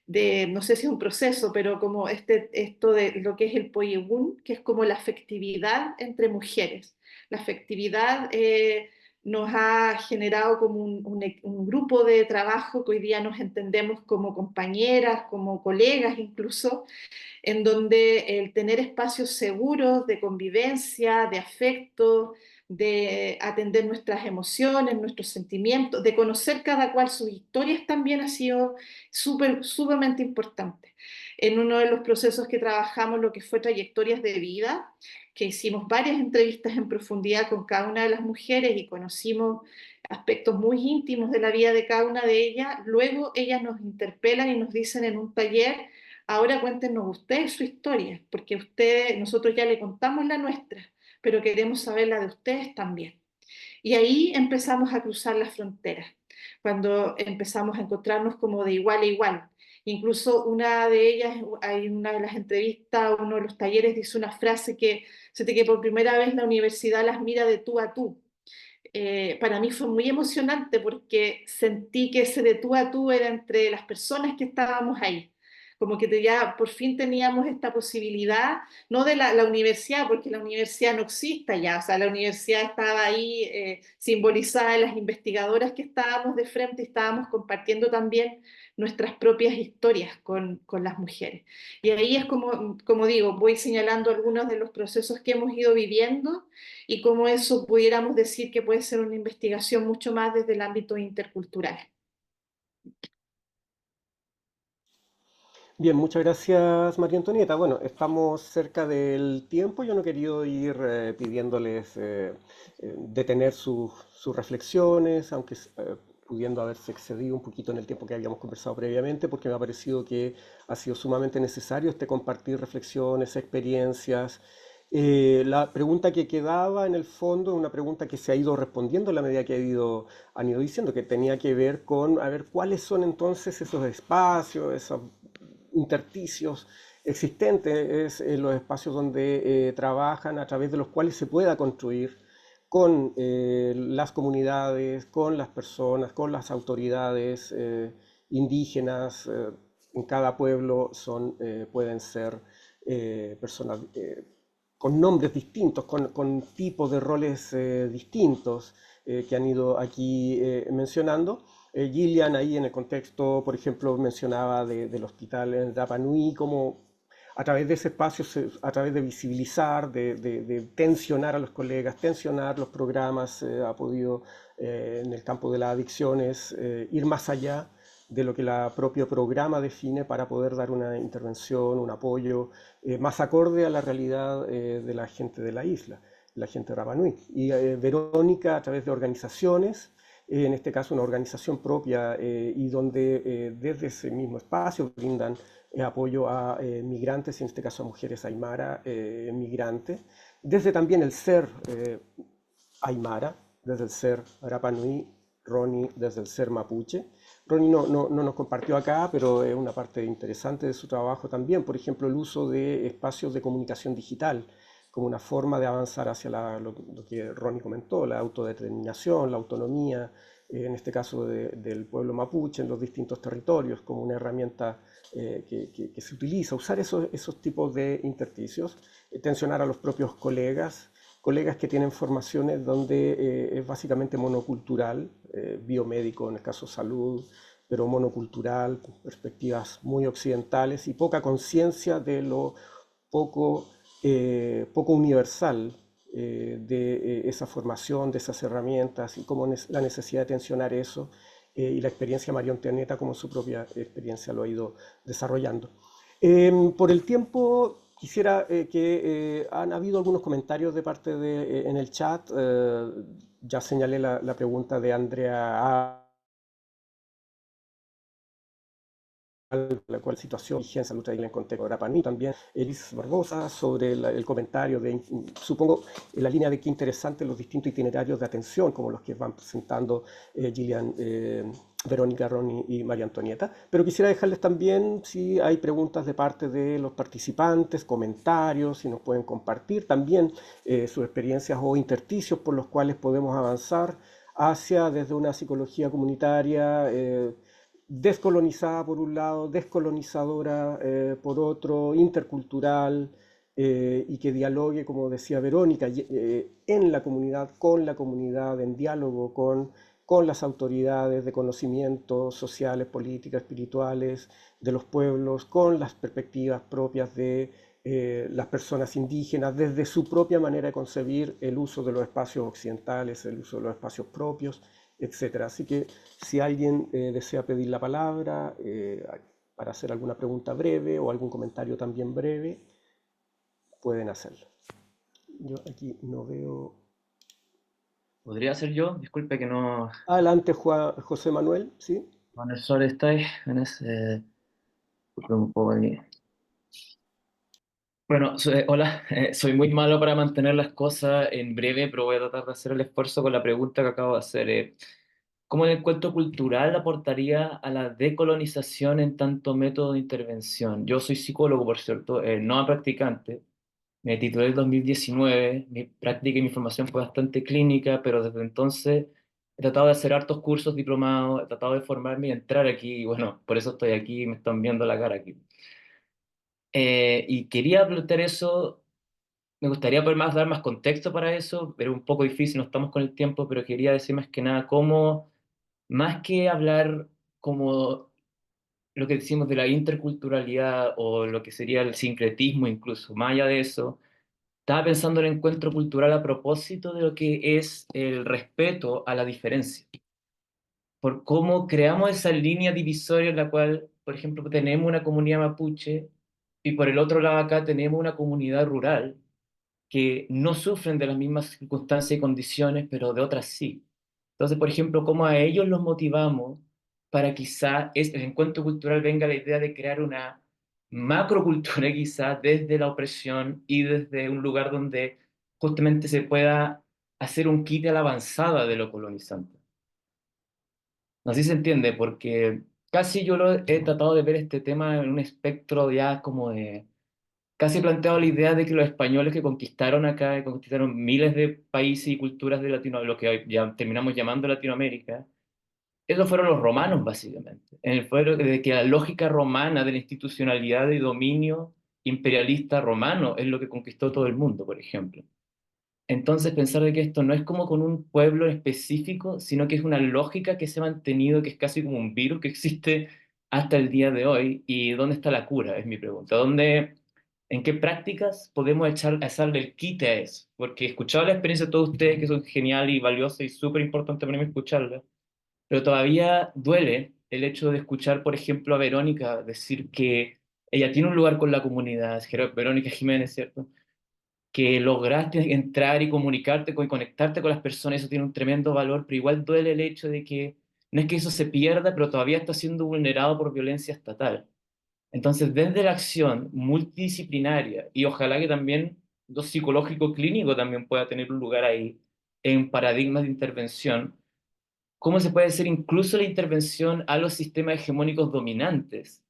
no sé si es un proceso, pero como esto de lo que es el poyegún, que es como la afectividad entre mujeres. La afectividad nos ha generado como un grupo de trabajo que hoy día nos entendemos como compañeras, como colegas incluso, en donde el tener espacios seguros de convivencia, de afecto, de atender nuestras emociones, nuestros sentimientos, de conocer cada cual sus historias también ha sido sumamente importante. En uno de los procesos que trabajamos, lo que fue trayectorias de vida, que hicimos varias entrevistas en profundidad con cada una de las mujeres y conocimos aspectos muy íntimos de la vida de cada una de ellas, luego ellas nos interpelan y nos dicen en un taller: ahora cuéntenos ustedes su historia, porque nosotros ya le contamos la nuestra, pero queremos saber la de ustedes también. Y ahí empezamos a cruzar las fronteras, cuando empezamos a encontrarnos como de igual a igual. Incluso una de ellas, en una de las entrevistas, uno de los talleres dice una frase que por primera vez la universidad las mira de tú a tú. Para mí fue muy emocionante porque sentí que ese de tú a tú era entre las personas que estábamos ahí. Como que ya por fin teníamos esta posibilidad, no de la universidad, porque la universidad no existe ya, o sea, la universidad estaba ahí simbolizada en las investigadoras que estábamos de frente y estábamos compartiendo también nuestras propias historias con las mujeres. Y ahí es como digo, voy señalando algunos de los procesos que hemos ido viviendo y cómo eso pudiéramos decir que puede ser una investigación mucho más desde el ámbito intercultural. Bien, muchas gracias María Antonieta. Bueno, estamos cerca del tiempo. Yo no he querido ir pidiéndoles detener sus reflexiones, aunque pudiendo haberse excedido un poquito en el tiempo que habíamos conversado previamente, porque me ha parecido que ha sido sumamente necesario compartir reflexiones, experiencias. La pregunta que quedaba en el fondo es una pregunta que se ha ido respondiendo en la medida que han ido diciendo, que tenía que ver con, a ver, cuáles son entonces esos espacios, esos intersticios existentes en los espacios donde trabajan, a través de los cuales se pueda construir con las comunidades, con las personas, con las autoridades indígenas. En cada pueblo pueden ser personas con nombres distintos, con tipos de roles distintos que han ido aquí mencionando. Gillian ahí en el contexto, por ejemplo, mencionaba del hospital en Rapa Nui, como a través de ese espacio, a través de visibilizar, de tensionar a los colegas, tensionar los programas, ha podido en el campo de las adicciones ir más allá de lo que el propio programa define para poder dar una intervención, un apoyo más acorde a la realidad de la gente de la isla, la gente de Rapa Nui. Y Verónica, a través de organizaciones, en este caso una organización propia y donde desde ese mismo espacio brindan apoyo a migrantes, en este caso a mujeres aymara migrantes, desde también el ser aymara, desde el ser Rapa Nui, Ronnie desde el ser mapuche. Ronnie no nos compartió acá, pero es una parte interesante de su trabajo también, por ejemplo, el uso de espacios de comunicación digital como una forma de avanzar hacia lo que Ronnie comentó, la autodeterminación, la autonomía, en este caso del pueblo mapuche en los distintos territorios, como una herramienta que se utiliza, usar esos tipos de intersticios, tensionar a los propios colegas que tienen formaciones donde es básicamente monocultural, biomédico en el caso salud, pero monocultural, perspectivas muy occidentales y poca conciencia de lo poco universal de esa formación, de esas herramientas y cómo la necesidad de tensionar eso y la experiencia de María Antonieta como su propia experiencia lo ha ido desarrollando. Por el tiempo, quisiera que han habido algunos comentarios de parte en el chat. Ya señalé la pregunta de Andrea la cual situación y salud en el contexto de Rapa Nui, también Elis Barbosa sobre el comentario supongo, en la línea de qué interesante los distintos itinerarios de atención, como los que van presentando Gillian, Verónica, Ronnie y María Antonieta, pero quisiera dejarles también si hay preguntas de parte de los participantes, comentarios, si nos pueden compartir también sus experiencias o intersticios por los cuales podemos avanzar hacia desde una psicología comunitaria descolonizada por un lado, descolonizadora por otro, intercultural y que dialogue, como decía Verónica, en la comunidad, con la comunidad, en diálogo con las autoridades de conocimientos sociales, políticas, espirituales de los pueblos, con las perspectivas propias de las personas indígenas, desde su propia manera de concebir el uso de los espacios occidentales, el uso de los espacios propios, etcétera. Así que si alguien desea pedir la palabra para hacer alguna pregunta breve o algún comentario también breve, pueden hacerlo. Yo aquí no veo. ¿Podría ser yo? Disculpe que no. Adelante, José Manuel, ¿sí? Con el sol estoy. Disculpe un poco aquí. Bueno, hola, soy muy malo para mantener las cosas en breve, pero voy a tratar de hacer el esfuerzo con la pregunta que acabo de hacer. ¿Cómo el encuentro cultural aportaría a la decolonización en tanto método de intervención? Yo soy psicólogo, por cierto, no practicante. Me titulé en 2019, mi práctica y mi formación fue bastante clínica, pero desde entonces he tratado de hacer hartos cursos diplomados, he tratado de formarme y entrar aquí, y bueno, por eso estoy aquí, me están viendo la cara aquí. Y quería plantear eso, me gustaría poder dar más contexto para eso, pero un poco difícil, no estamos con el tiempo, pero quería decir más que nada cómo, más que hablar como lo que decimos de la interculturalidad o lo que sería el sincretismo incluso, más allá de eso, estaba pensando en el encuentro cultural a propósito de lo que es el respeto a la diferencia, por cómo creamos esa línea divisoria en la cual, por ejemplo, tenemos una comunidad mapuche y por el otro lado acá tenemos una comunidad rural que no sufren de las mismas circunstancias y condiciones, pero de otras sí. Entonces, por ejemplo, cómo a ellos los motivamos para quizá el encuentro cultural venga la idea de crear una macrocultura quizá desde la opresión y desde un lugar donde justamente se pueda hacer un quite a la avanzada de lo colonizante. No sé si se entiende, porque casi yo lo he tratado de ver este tema en un espectro ya como de casi he planteado la idea de que los españoles que conquistaron acá, que conquistaron miles de países y culturas de Latinoamérica, lo que hoy ya terminamos llamando Latinoamérica, esos fueron los romanos, básicamente. En el fuero de que la lógica romana de la institucionalidad y dominio imperialista romano es lo que conquistó todo el mundo, por ejemplo. Entonces, pensar de que esto no es como con un pueblo específico, sino que es una lógica que se ha mantenido, que es casi como un virus que existe hasta el día de hoy. ¿Y dónde está la cura? Es mi pregunta. ¿En qué prácticas podemos hacerle el quite a eso? Porque he escuchado la experiencia de todos ustedes, que son genial y valiosa y súper importante para mí escucharla, pero todavía duele el hecho de escuchar, por ejemplo, a Verónica decir que ella tiene un lugar con la comunidad, Verónica Jiménez, ¿cierto? Que lograste entrar y comunicarte y conectarte con las personas, eso tiene un tremendo valor, pero igual duele el hecho de que no es que eso se pierda, pero todavía está siendo vulnerado por violencia estatal. Entonces, desde la acción multidisciplinaria, y ojalá que también lo psicológico clínico también pueda tener un lugar ahí en paradigmas de intervención, ¿cómo se puede hacer incluso la intervención a los sistemas hegemónicos dominantes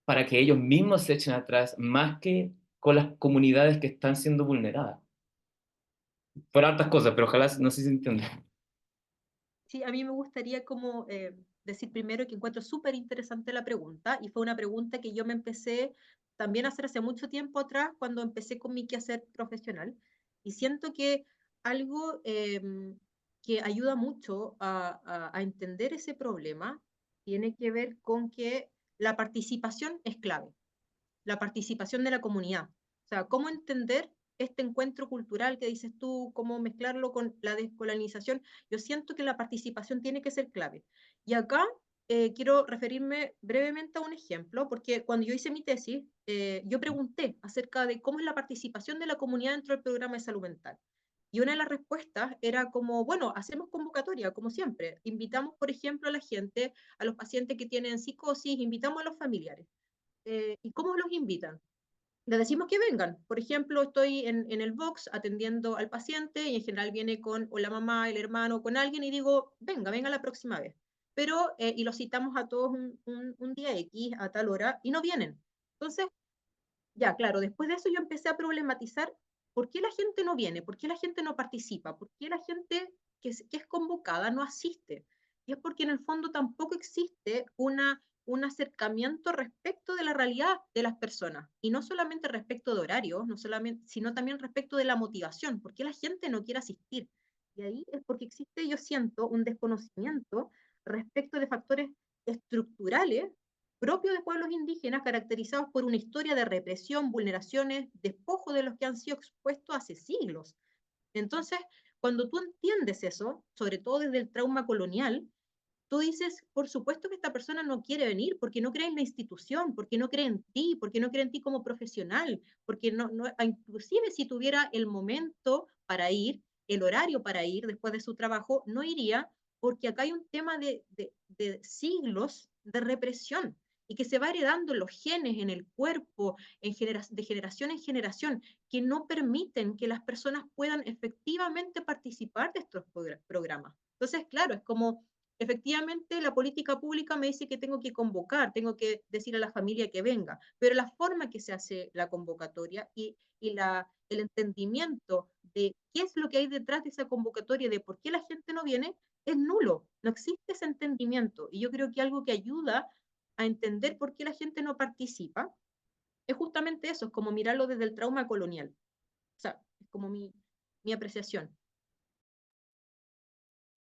para que ellos mismos se echen atrás más que con las comunidades que están siendo vulneradas? Fueron hartas cosas, pero ojalá no sé si se entiende. Sí, a mí me gustaría como decir primero que encuentro súper interesante la pregunta y fue una pregunta que yo me empecé también a hacer hace mucho tiempo atrás cuando empecé con mi quehacer profesional y siento que algo que ayuda mucho a entender ese problema tiene que ver con que la participación es clave, la participación de la comunidad. O sea, cómo entender este encuentro cultural que dices tú, cómo mezclarlo con la descolonización. Yo siento que la participación tiene que ser clave. Y acá quiero referirme brevemente a un ejemplo, porque cuando yo hice mi tesis, yo pregunté acerca de cómo es la participación de la comunidad dentro del programa de salud mental. Y una de las respuestas era como, bueno, hacemos convocatoria, como siempre. Invitamos, por ejemplo, a la gente, a los pacientes que tienen psicosis, invitamos a los familiares. ¿Y cómo los invitan? Les decimos que vengan. Por ejemplo, estoy en el box atendiendo al paciente y en general viene con o la mamá, el hermano, con alguien y digo, venga la próxima vez. Pero, y los citamos a todos un día X a tal hora y no vienen. Entonces, ya, claro, después de eso yo empecé a problematizar por qué la gente no viene, por qué la gente no participa, por qué la gente que es convocada no asiste. Y es porque en el fondo tampoco existe un acercamiento respecto de la realidad de las personas. Y no solamente respecto de horarios, no solamente, sino también respecto de la motivación, por qué la gente no quiere asistir. Y ahí es porque existe, yo siento, un desconocimiento respecto de factores estructurales propio de pueblos indígenas caracterizados por una historia de represión, vulneraciones, despojo de los que han sido expuestos hace siglos. Entonces, cuando tú entiendes eso, sobre todo desde el trauma colonial, tú dices, por supuesto que esta persona no quiere venir porque no cree en la institución, porque no cree en ti, porque no cree en ti como profesional, porque inclusive si tuviera el momento para ir, el horario para ir después de su trabajo, no iría porque acá hay un tema de siglos de represión y que se va heredando en los genes, en el cuerpo, de generación en generación, que no permiten que las personas puedan efectivamente participar de estos programas. Entonces, claro, es como, efectivamente, la política pública me dice que tengo que convocar, tengo que decir a la familia que venga, pero la forma que se hace la convocatoria el entendimiento de qué es lo que hay detrás de esa convocatoria, de por qué la gente no viene, es nulo. No existe ese entendimiento. Y yo creo que algo que ayuda a entender por qué la gente no participa es justamente eso, es como mirarlo desde el trauma colonial. O sea, es como mi apreciación.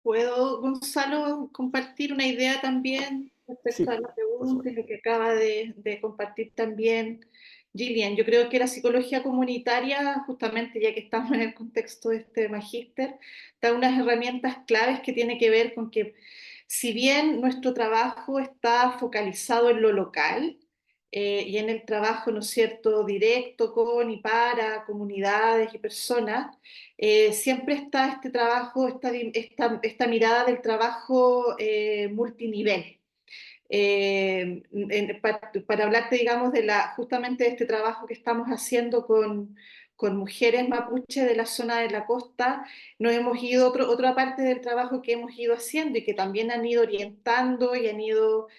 ¿Puedo, Gonzalo, compartir una idea también respecto a Sí, la por pregunta y supuesto. lo que acaba de compartir también Gillian? Yo creo que la psicología comunitaria, justamente ya que estamos en el contexto de este magíster, da unas herramientas claves que tiene que ver con que si bien nuestro trabajo está focalizado en lo local, y en el trabajo, ¿no es cierto?, directo con y para comunidades y personas, siempre está este trabajo, esta mirada del trabajo multinivel. Para hablarte, digamos, justamente de este trabajo que estamos haciendo con mujeres mapuche de la zona de la costa, nos hemos ido, otra parte del trabajo que hemos ido haciendo y que también han ido orientando y han ido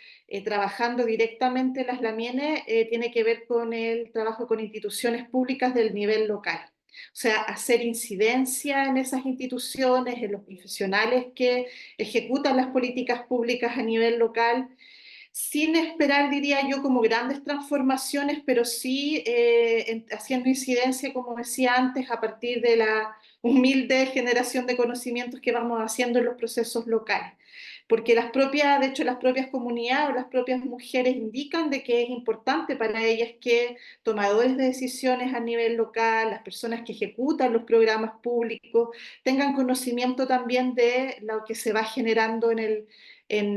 trabajando directamente las lamienes, tiene que ver con el trabajo con instituciones públicas del nivel local. O sea, hacer incidencia en esas instituciones, en los profesionales que ejecutan las políticas públicas a nivel local, sin esperar, diría yo, como grandes transformaciones, pero sí haciendo incidencia, como decía antes, a partir de la humilde generación de conocimientos que vamos haciendo en los procesos locales. Porque de hecho, las propias comunidades o las propias mujeres indican de que es importante para ellas que tomadores de decisiones a nivel local, las personas que ejecutan los programas públicos, tengan conocimiento también de lo que se va generando en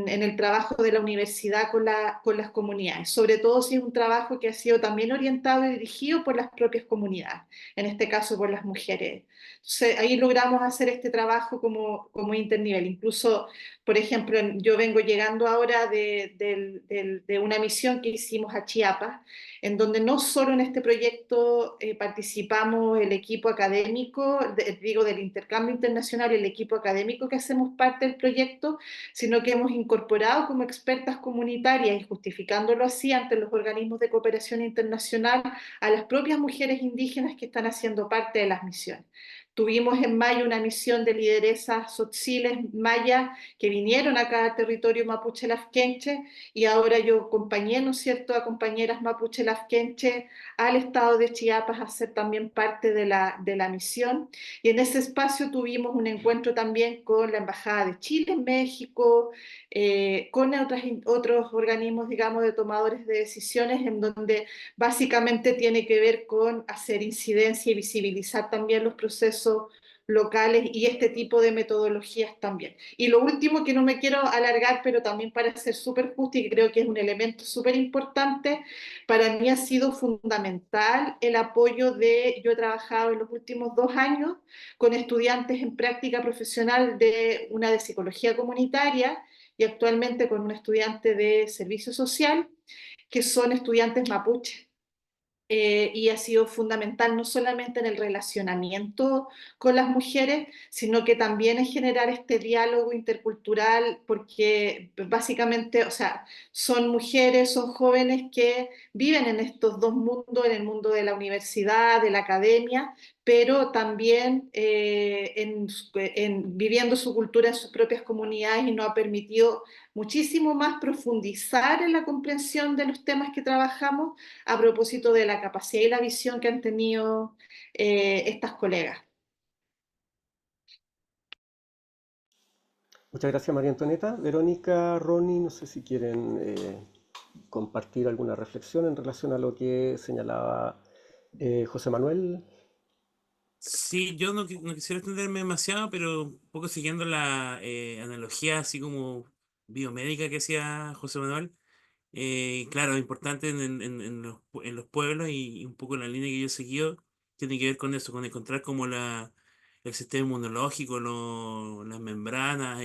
el trabajo de la universidad con las comunidades, sobre todo si es un trabajo que ha sido también orientado y dirigido por las propias comunidades, en este caso por las mujeres. Entonces, ahí logramos hacer este trabajo como internivel. Incluso, por ejemplo, yo vengo llegando ahora de una misión que hicimos a Chiapas, en donde no solo en este proyecto participamos el equipo académico, digo, del intercambio internacional, el equipo académico que hacemos parte del proyecto, sino que hemos incorporado como expertas comunitarias y justificándolo así ante los organismos de cooperación internacional a las propias mujeres indígenas que están haciendo parte de las misiones. Tuvimos en mayo una misión de lideresas tzotziles mayas que vinieron acá al territorio mapuche lafkenche, y ahora yo acompañé, ¿no es cierto?, a compañeras mapuche lafkenche al estado de Chiapas a ser también parte de la misión. Y en ese espacio tuvimos un encuentro también con la Embajada de Chile en México, con otros organismos, digamos, de tomadores de decisiones, en donde básicamente tiene que ver con hacer incidencia y visibilizar también los procesos locales y este tipo de metodologías también. Y lo último, que no me quiero alargar, pero también para ser súper justo y creo que es un elemento súper importante, para mí ha sido fundamental el apoyo yo he trabajado en los últimos 2 años con estudiantes en práctica profesional una de psicología comunitaria y actualmente con un estudiante de servicio social, que son estudiantes mapuche. Y ha sido fundamental no solamente en el relacionamiento con las mujeres, sino que también en generar este diálogo intercultural, porque básicamente, o sea, son mujeres, son jóvenes que viven en estos dos mundos, en el mundo de la universidad, de la academia, pero también viviendo su cultura en sus propias comunidades, y nos ha permitido muchísimo más profundizar en la comprensión de los temas que trabajamos a propósito de la capacidad y la visión que han tenido estas colegas. Muchas gracias, María Antonieta. Verónica, Ronnie, no sé si quieren compartir alguna reflexión en relación a lo que señalaba José Manuel. Sí, yo no quisiera extenderme demasiado, pero un poco siguiendo la analogía así como biomédica que hacía José Manuel. Claro, importante en los pueblos y un poco la línea que yo he seguido tiene que ver con eso, con encontrar como el sistema inmunológico, las membranas,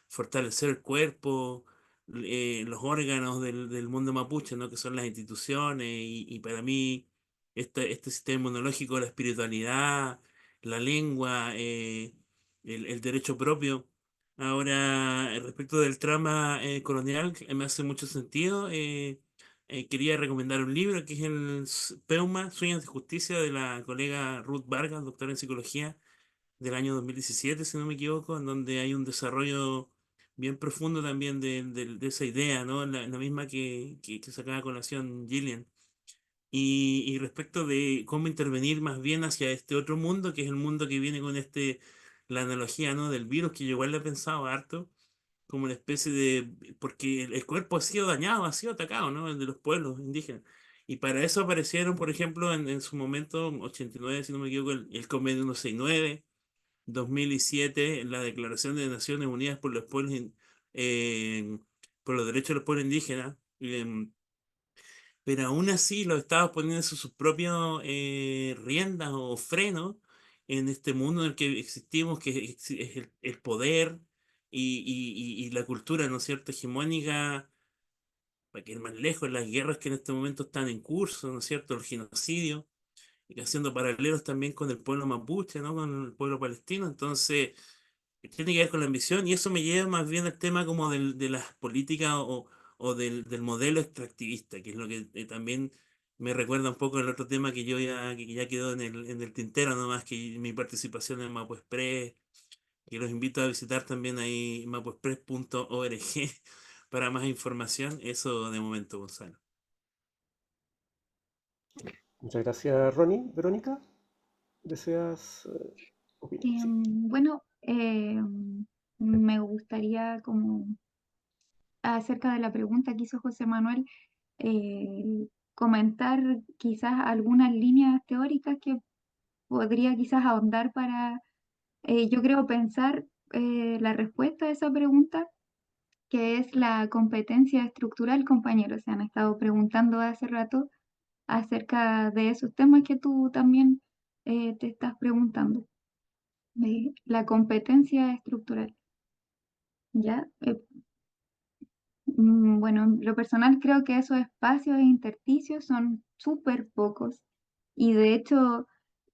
fortalecer el cuerpo, los órganos del mundo mapuche, ¿no? Que son las instituciones, y para mí este sistema inmunológico, la espiritualidad, la lengua, el derecho propio. Ahora, respecto del trauma colonial, que me hace mucho sentido. Quería recomendar un libro que es el Peuma, Sueños de Justicia, de la colega Ruth Vargas, doctora en psicología, del año 2017, si no me equivoco, en donde hay un desarrollo bien profundo también de esa idea, ¿no? La misma que sacaba a colación Gillian. Y respecto de cómo intervenir más bien hacia este otro mundo, que es el mundo que viene con la analogía, ¿no? Del virus, que yo igual le he pensado harto, como una especie de, porque el cuerpo ha sido dañado, ha sido atacado, ¿no? El de los pueblos indígenas. Y para eso aparecieron, por ejemplo, en su momento, 89 si no me equivoco, el Convenio 169, 2007, la Declaración de Naciones Unidas por los pueblos, eh, por los derechos de los pueblos indígenas. Pero aún así los estados poniendo sus propias riendas o frenos en este mundo en el que existimos, que es el poder y la cultura, ¿no es cierto?, hegemónica, para que ir más lejos, las guerras que en este momento están en curso, ¿no es cierto?, el genocidio, y haciendo paralelos también con el pueblo mapuche, ¿no?, con el pueblo palestino. Entonces tiene que ver con la ambición, y eso me lleva más bien al tema como de las políticas o del modelo extractivista, que es lo que también me recuerda un poco el otro tema que ya quedó en el tintero, nomás que mi participación en Mapo Express, que los invito a visitar también ahí mapoexpress.org para más información. Eso de momento, Gonzalo. Muchas gracias, Ronnie. Verónica, ¿deseas opinar? Sí. Bueno, me gustaría como acerca de la pregunta que hizo José Manuel, comentar quizás algunas líneas teóricas que podría quizás ahondar para, yo creo, pensar la respuesta a esa pregunta, que es la competencia estructural, compañeros. Se han estado preguntando hace rato acerca de esos temas que tú también te estás preguntando. La competencia estructural, ¿ya? Bueno, en lo personal creo que esos espacios e intersticios son súper pocos y de hecho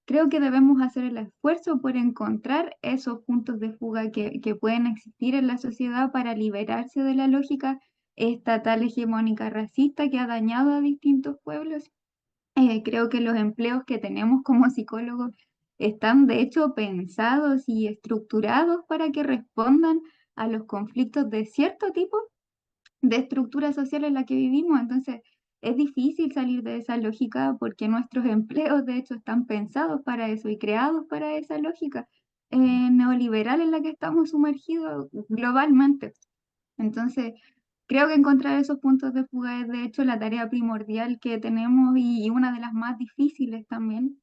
creo que debemos hacer el esfuerzo por encontrar esos puntos de fuga que pueden existir en la sociedad para liberarse de la lógica estatal hegemónica racista que ha dañado a distintos pueblos. Creo que los empleos que tenemos como psicólogos están de hecho pensados y estructurados para que respondan a los conflictos de cierto tipo de estructura social en la que vivimos. Entonces, es difícil salir de esa lógica porque nuestros empleos, de hecho, están pensados para eso y creados para esa lógica neoliberal en la que estamos sumergidos globalmente. Entonces, creo que encontrar esos puntos de fuga es, de hecho, la tarea primordial que tenemos y una de las más difíciles también.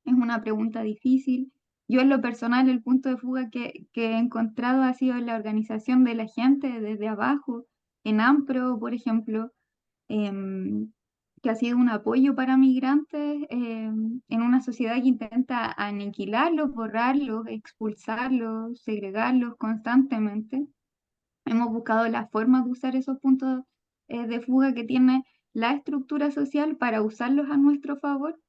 Es una pregunta difícil. Yo en lo personal, el punto de fuga que he encontrado ha sido en la organización de la gente desde abajo, en AMPRO, por ejemplo, em, que ha sido un apoyo para migrantes en una sociedad que intenta aniquilarlos, borrarlos, expulsarlos, segregarlos constantemente. Hemos buscado la forma de usar esos puntos de fuga que tiene la estructura social para usarlos a nuestro favor,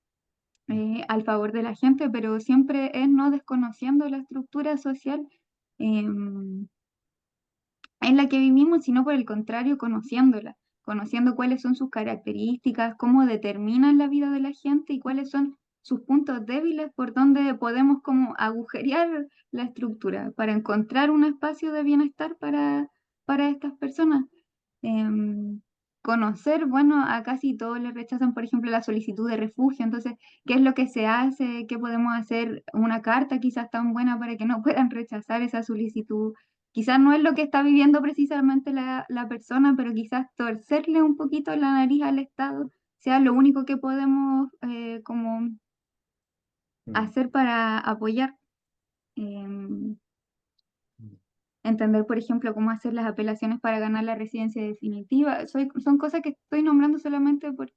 al favor de la gente, pero siempre es no desconociendo la estructura social em, en la que vivimos, sino por el contrario, conociéndola, conociendo cuáles son sus características, cómo determinan la vida de la gente y cuáles son sus puntos débiles por donde podemos como agujerear la estructura para encontrar un espacio de bienestar para estas personas. Em, Conocer, bueno, a casi todos les rechazan, por ejemplo, la solicitud de refugio. Entonces, ¿qué es lo que se hace? ¿Qué podemos hacer? Una carta quizás tan buena para que no puedan rechazar esa solicitud. Quizás no es lo que está viviendo precisamente la persona, pero quizás torcerle un poquito la nariz al Estado sea lo único que podemos como hacer para apoyar. Em, Entender, por ejemplo, cómo hacer las apelaciones para ganar la residencia definitiva. Son cosas que estoy nombrando solamente por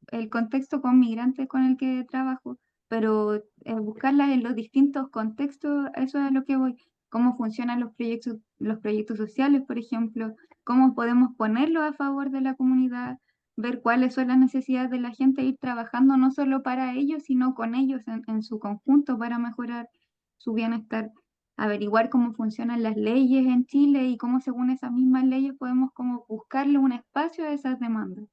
el contexto con migrantes con el que trabajo, pero buscarlas en los distintos contextos, eso es a lo que voy. cómo funcionan los proyectos sociales, por ejemplo, cómo podemos ponerlos a favor de la comunidad, ver cuáles son las necesidades de la gente, ir trabajando no solo para ellos, sino con ellos en su conjunto para mejorar su bienestar, averiguar cómo funcionan las leyes en Chile y cómo según esas mismas leyes podemos como buscarle un espacio a esas demandas.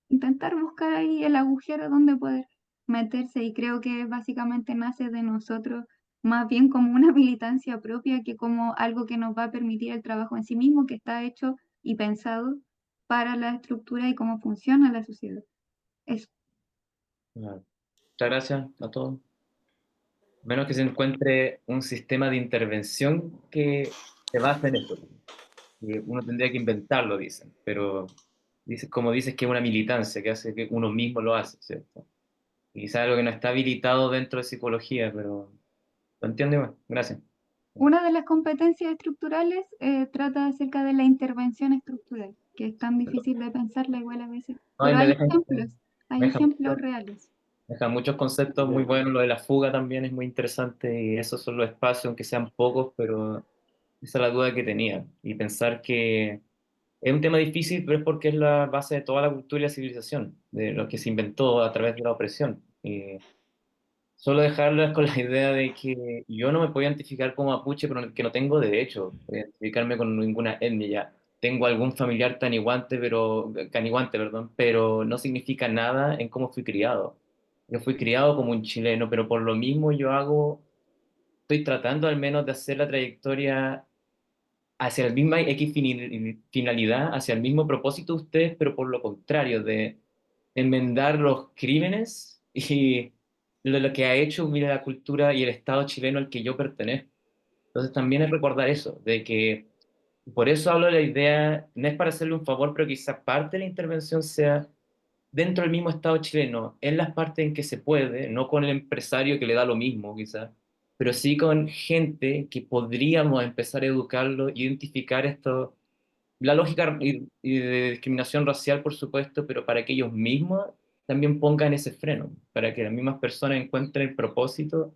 Intentar buscar ahí el agujero donde poder meterse y creo que básicamente nace de nosotros más bien como una militancia propia que como algo que nos va a permitir el trabajo en sí mismo, que está hecho y pensado para la estructura y cómo funciona la sociedad. Eso. Muchas gracias a todos. Menos que se encuentre un sistema de intervención que se base en esto. Y uno tendría que inventarlo, dicen, pero como dices que es una militancia que hace que uno mismo lo hace, ¿cierto? Y quizás algo que no está habilitado dentro de psicología, pero lo entiendo igual. Gracias. Una de las competencias estructurales trata acerca de la intervención estructural, que es tan difícil de pensarla igual a veces. Ay, Pero me dejan, hay me dejan ejemplos reales. Deja muchos conceptos muy buenos, lo de la fuga también es muy interesante y esos son los espacios, aunque sean pocos, pero esa es la duda que tenía. Y pensar que es un tema difícil, pero es porque es la base de toda la cultura y la civilización, de lo que se inventó a través de la opresión. Y solo dejarlas con la idea de que yo no me puedo identificar como mapuche, pero que no tengo derecho a identificarme con ninguna etnia ya. Tengo algún familiar caniguante, perdón, pero no significa nada en cómo fui criado. Yo fui criado como un chileno, pero por lo mismo estoy tratando al menos de hacer la trayectoria hacia la misma finalidad, hacia el mismo propósito de ustedes, pero por lo contrario, de enmendar los crímenes y lo que ha hecho, mira, la cultura y el Estado chileno al que yo pertenezco. Entonces también es recordar eso, de que por eso hablo de la idea, no es para hacerle un favor, pero quizá parte de la intervención sea dentro del mismo Estado chileno, en las partes en que se puede, no con el empresario que le da lo mismo, quizás, pero sí con gente que podríamos empezar a educarlo, identificar esto, la lógica y de discriminación racial, por supuesto, pero para que ellos mismos también pongan ese freno, para que las mismas personas encuentren el propósito,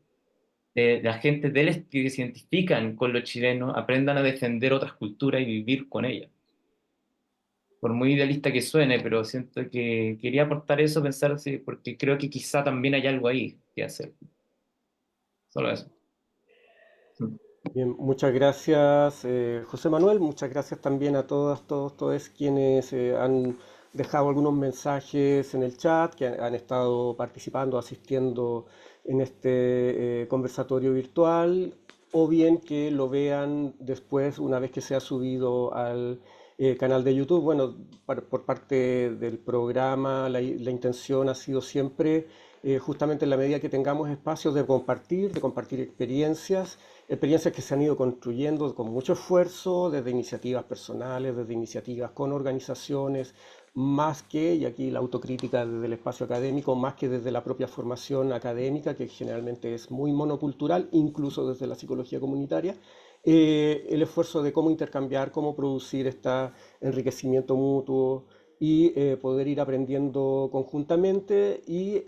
la gente que se identifican con los chilenos aprendan a defender otras culturas y vivir con ellas por muy idealista que suene, pero siento que quería aportar eso, pensar, sí, porque creo que quizá también hay algo ahí que hacer. Solo eso. Bien, muchas gracias, José Manuel. Muchas gracias también a todos quienes han dejado algunos mensajes en el chat, que han estado participando, asistiendo en este conversatorio virtual, o bien que lo vean después, una vez que se ha subido al canal de YouTube. Bueno, por parte del programa, la intención ha sido siempre, justamente en la medida que tengamos espacios de compartir experiencias que se han ido construyendo con mucho esfuerzo, desde iniciativas personales, desde iniciativas con organizaciones, más que, y aquí la autocrítica desde el espacio académico, más que desde la propia formación académica, que generalmente es muy monocultural, incluso desde la psicología comunitaria, el esfuerzo de cómo intercambiar, cómo producir este enriquecimiento mutuo y poder ir aprendiendo conjuntamente y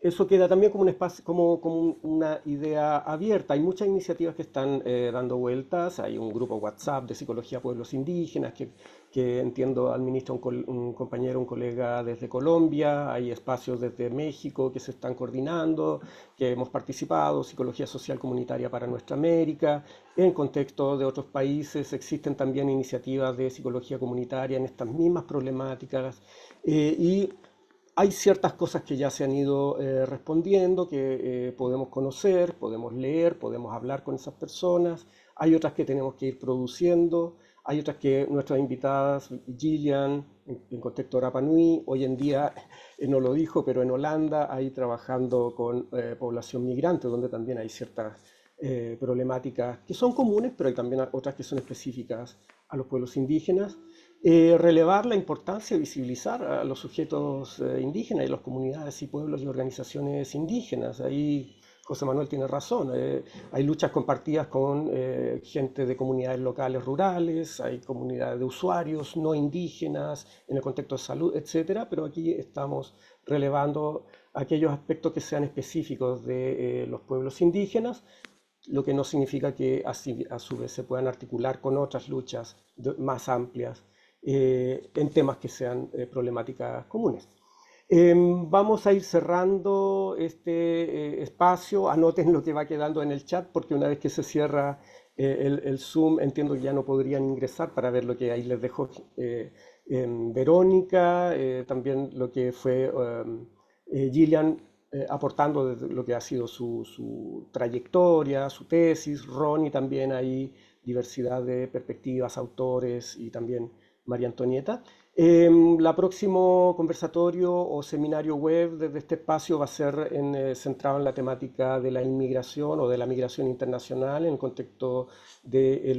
eso queda también como un espacio, como una idea abierta. Hay muchas iniciativas que están dando vueltas. Hay un grupo WhatsApp de Psicología Pueblos Indígenas que entiendo administra un compañero, un colega desde Colombia. Hay espacios desde México que se están coordinando, que hemos participado, Psicología Social Comunitaria para Nuestra América. En contexto de otros países existen también iniciativas de psicología comunitaria en estas mismas problemáticas. Y hay ciertas cosas que ya se han ido respondiendo, que podemos conocer, podemos leer, podemos hablar con esas personas. Hay otras que tenemos que ir produciendo. Hay otras que nuestras invitadas, Gillian, en contexto Rapa Nui, hoy en día, no lo dijo, pero en Holanda, ahí trabajando con población migrante, donde también hay ciertas problemáticas que son comunes, pero hay también otras que son específicas a los pueblos indígenas. Relevar la importancia de visibilizar a los sujetos indígenas y las comunidades y pueblos y organizaciones indígenas. Ahí José Manuel tiene razón. Hay luchas compartidas con gente de comunidades locales rurales, hay comunidades de usuarios no indígenas en el contexto de salud, etcétera, pero aquí estamos relevando aquellos aspectos que sean específicos de los pueblos indígenas, lo que no significa que así, a su vez se puedan articular con otras luchas más amplias en temas que sean problemáticas comunes. Vamos a ir cerrando este espacio. Anoten lo que va quedando en el chat, porque una vez que se cierra el Zoom, entiendo que ya no podrían ingresar para ver lo que ahí les dejó Verónica, también lo que fue Gillian aportando desde lo que ha sido su trayectoria, su tesis, Ronnie también ahí, diversidad de perspectivas, autores y también María Antonieta. La próximo conversatorio o seminario web desde este espacio va a ser centrado en la temática de la inmigración o de la migración internacional en el contexto de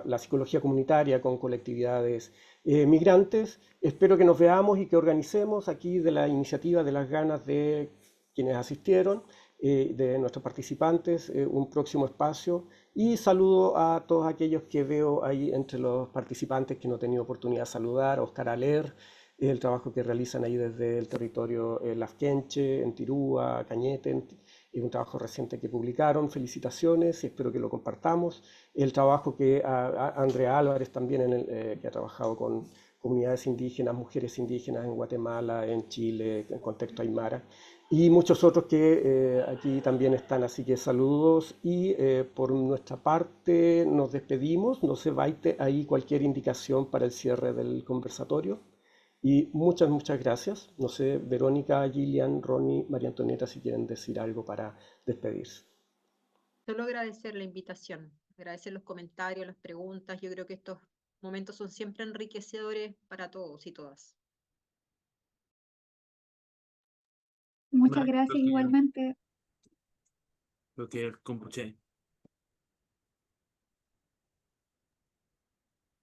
la psicología comunitaria con colectividades migrantes. Espero que nos veamos y que organicemos aquí de la iniciativa, de las ganas de quienes asistieron, de nuestros participantes, un próximo espacio. Y saludo a todos aquellos que veo ahí entre los participantes que no he tenido oportunidad de saludar, Oscar Aler, el trabajo que realizan ahí desde el territorio Lafkenche, en Tirúa, Cañete, es un trabajo reciente que publicaron, felicitaciones y espero que lo compartamos. El trabajo que Andrea Álvarez también, que ha trabajado con comunidades indígenas, mujeres indígenas en Guatemala, en Chile, en contexto aymara, y muchos otros que aquí también están, así que saludos y por nuestra parte nos despedimos, no se vaya ahí cualquier indicación para el cierre del conversatorio y muchas gracias, no sé, Verónica, Gillian, Ronnie, María Antonieta, si quieren decir algo para despedirse. Solo agradecer la invitación, agradecer los comentarios, las preguntas, yo creo que estos momentos son siempre enriquecedores para todos y todas. Muchas Vale, gracias igualmente. lo que compuché.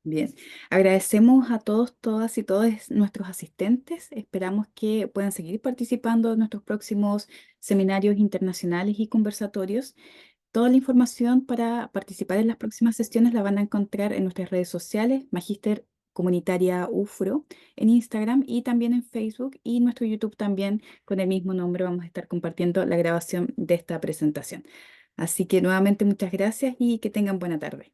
Bien, agradecemos a todos, todas y todos nuestros asistentes. Esperamos que puedan seguir participando en nuestros próximos seminarios internacionales y conversatorios. Toda la información para participar en las próximas sesiones la van a encontrar en nuestras redes sociales, Magíster Comunitaria UFRO, en Instagram y también en Facebook y nuestro YouTube también con el mismo nombre. Vamos a estar compartiendo la grabación de esta presentación. Así que nuevamente muchas gracias y que tengan buena tarde.